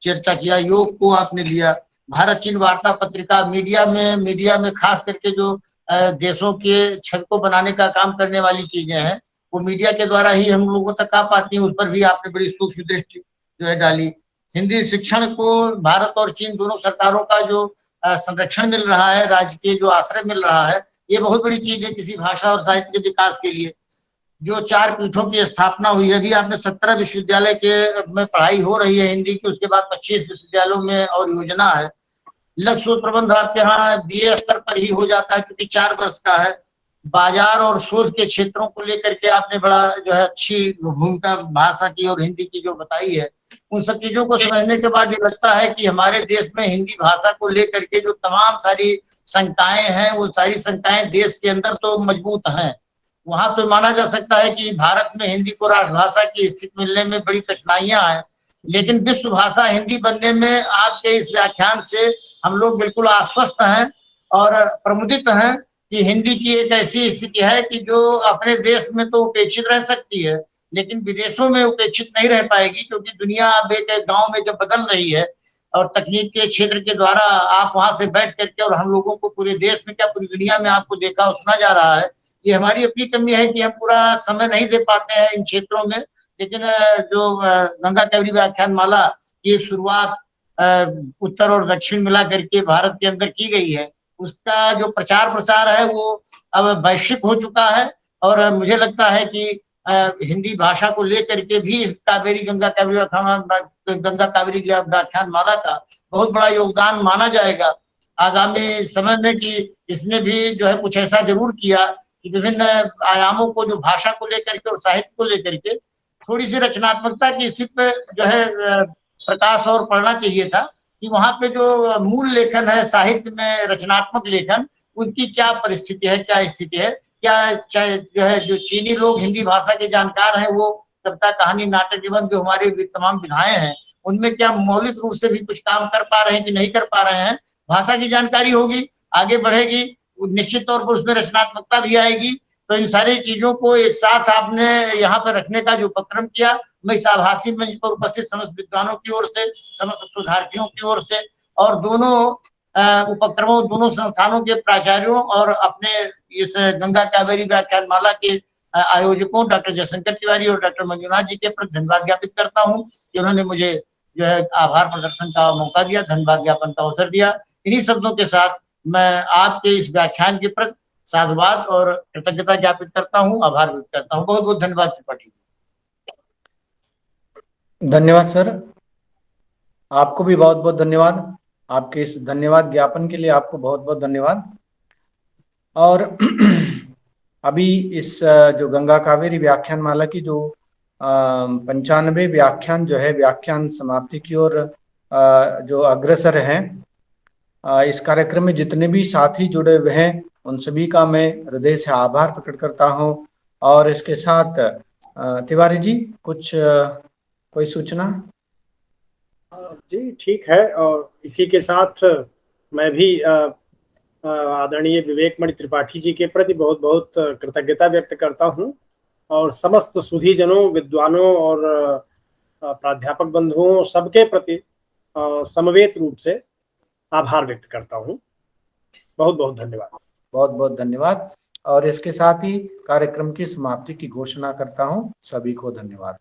चर्चा किया। योग को आपने लिया। भारत चीन वार्ता पत्रिका, मीडिया में खास करके जो देशों के छवि को बनाने का काम करने वाली चीजें हैं, वो मीडिया के द्वारा ही हम लोगों तक आ पाती हैं। उस पर भी आपने बड़ी सूक्ष्म दृष्टि जो है डाली। हिंदी शिक्षण को भारत और चीन दोनों सरकारों का जो संरक्षण मिल रहा है, राज्य के जो आश्रय मिल रहा है, ये बहुत बड़ी चीज है किसी भाषा और साहित्य के विकास के लिए। जो 4 पीठों की स्थापना हुई है, अभी आपने 17 विश्वविद्यालय के में पढ़ाई हो रही है हिंदी की, उसके बाद 25 विश्वविद्यालयों में और योजना है। लक्ष्य शोध प्रबंध आपके यहाँ BA स्तर पर ही हो जाता है क्योंकि 4 वर्ष का है। बाजार और शोध के क्षेत्रों को लेकर के आपने बड़ा जो है अच्छी भूमिका भाषा की और हिंदी की जो बताई है। उन सब चीजों को समझने के बाद ये लगता है कि हमारे देश में हिंदी भाषा को लेकर के जो तमाम सारी शंकाएं हैं, वो सारी शंकाएं देश के अंदर तो मजबूत हैं। वहां तो माना जा सकता है कि भारत में हिंदी को राष्ट्रभाषा की स्थिति मिलने में बड़ी कठिनाइयां हैं, लेकिन विश्व भाषा हिंदी बनने में आपके इस व्याख्यान से हम लोग बिल्कुल आश्वस्त हैं और प्रमुदित हैं कि हिंदी की एक ऐसी स्थिति है कि जो अपने देश में तो उपेक्षित रह सकती है, लेकिन विदेशों में उपेक्षित नहीं रह पाएगी, क्योंकि दुनिया अब एक गांव में जब बदल रही है और तकनीक के क्षेत्र के द्वारा आप वहां से बैठ करके, और हम लोगों को पूरे देश में क्या पूरी दुनिया में आपको देखा और सुना जा रहा है। ये हमारी अपनी कमी है कि हम पूरा समय नहीं दे पाते हैं इन क्षेत्रों में। लेकिन जो गंगा कावेरी व्याख्यान माला की शुरुआत उत्तर और दक्षिण मिला करके भारत के अंदर की गई है, उसका जो प्रचार प्रसार है वो अब वैश्विक हो चुका है। और मुझे लगता है कि हिंदी भाषा को लेकर के भी गंगा कावेरी व्याख्यान माला का बहुत बड़ा योगदान माना जाएगा आगामी समय में, कि इसने भी जो है कुछ ऐसा जरूर किया कि विभिन्न आयामों को, जो भाषा को लेकर के और साहित्य को लेकर के थोड़ी सी रचनात्मकता की स्थिति पे जो है प्रकाश और पड़ना चाहिए था, कि वहां पे जो मूल लेखन है साहित्य में, रचनात्मक लेखन, उनकी क्या परिस्थिति है, क्या स्थिति है। क्या जो है जो चीनी लोग हिंदी भाषा के जानकार हैं, वो कविता, कहानी, नाटक, निबंध जो हमारे तमाम विधाएं हैं, उनमें क्या मौलिक रूप से भी कुछ काम कर पा रहे हैं कि नहीं कर पा रहे हैं। भाषा की जानकारी होगी, आगे बढ़ेगी, निश्चित तौर पर उसमें रचनात्मकता भी आएगी। तो इन सारी चीजों को एक साथ आपने यहाँ पर रखने का जो उपक्रम किया, मैं इस आभासी मंच पर उपस्थित समस्त विद्वानों की ओर से, समस्त शोधार्थियों की ओर से, और दोनों उपक्रमों, दोनों संस्थानों के प्राचार्यों और अपने इस गंगा कावेरी व्याख्यान माला के आयोजकों डॉक्टर जयशंकर तिवारी और डॉक्टर मंजुनाथ जी के प्रति धन्यवाद ज्ञापित करता हूँ कि उन्होंने मुझे जो है आभार प्रदर्शन का मौका दिया, धन्यवाद ज्ञापन का अवसर दिया। इन्हीं शब्दों के साथ मैं आपके इस व्याख्यान के प्रति साधुवाद और कृतज्ञता ज्ञापित करता हूँ, आभार व्यक्त करता हूँ। बहुत बहुत धन्यवाद त्रिपाठी। धन्यवाद सर, आपको भी बहुत बहुत धन्यवाद। आपके इस धन्यवाद ज्ञापन के लिए आपको बहुत बहुत धन्यवाद। और अभी इस जो गंगा कावेरी व्याख्यान माला की जो 95 व्याख्यान जो है व्याख्यान समाप्ति की ओर जो अग्रसर हैं, इस कार्यक्रम में जितने भी साथी जुड़े हुए हैं उन सभी का मैं हृदय से आभार प्रकट करता हूं। और इसके साथ तिवारी जी कुछ कोई सूचना? जी ठीक है, और इसी के साथ मैं भी आदरणीय विवेकमणि त्रिपाठी जी के प्रति बहुत बहुत कृतज्ञता व्यक्त करता हूं, और समस्त सुधीजनों, विद्वानों और प्राध्यापक बंधुओं सबके प्रति समवेत रूप से आभार व्यक्त करता हूं। बहुत बहुत धन्यवाद। बहुत बहुत धन्यवाद। और इसके साथ ही कार्यक्रम की समाप्ति की घोषणा करता हूं। सभी को धन्यवाद।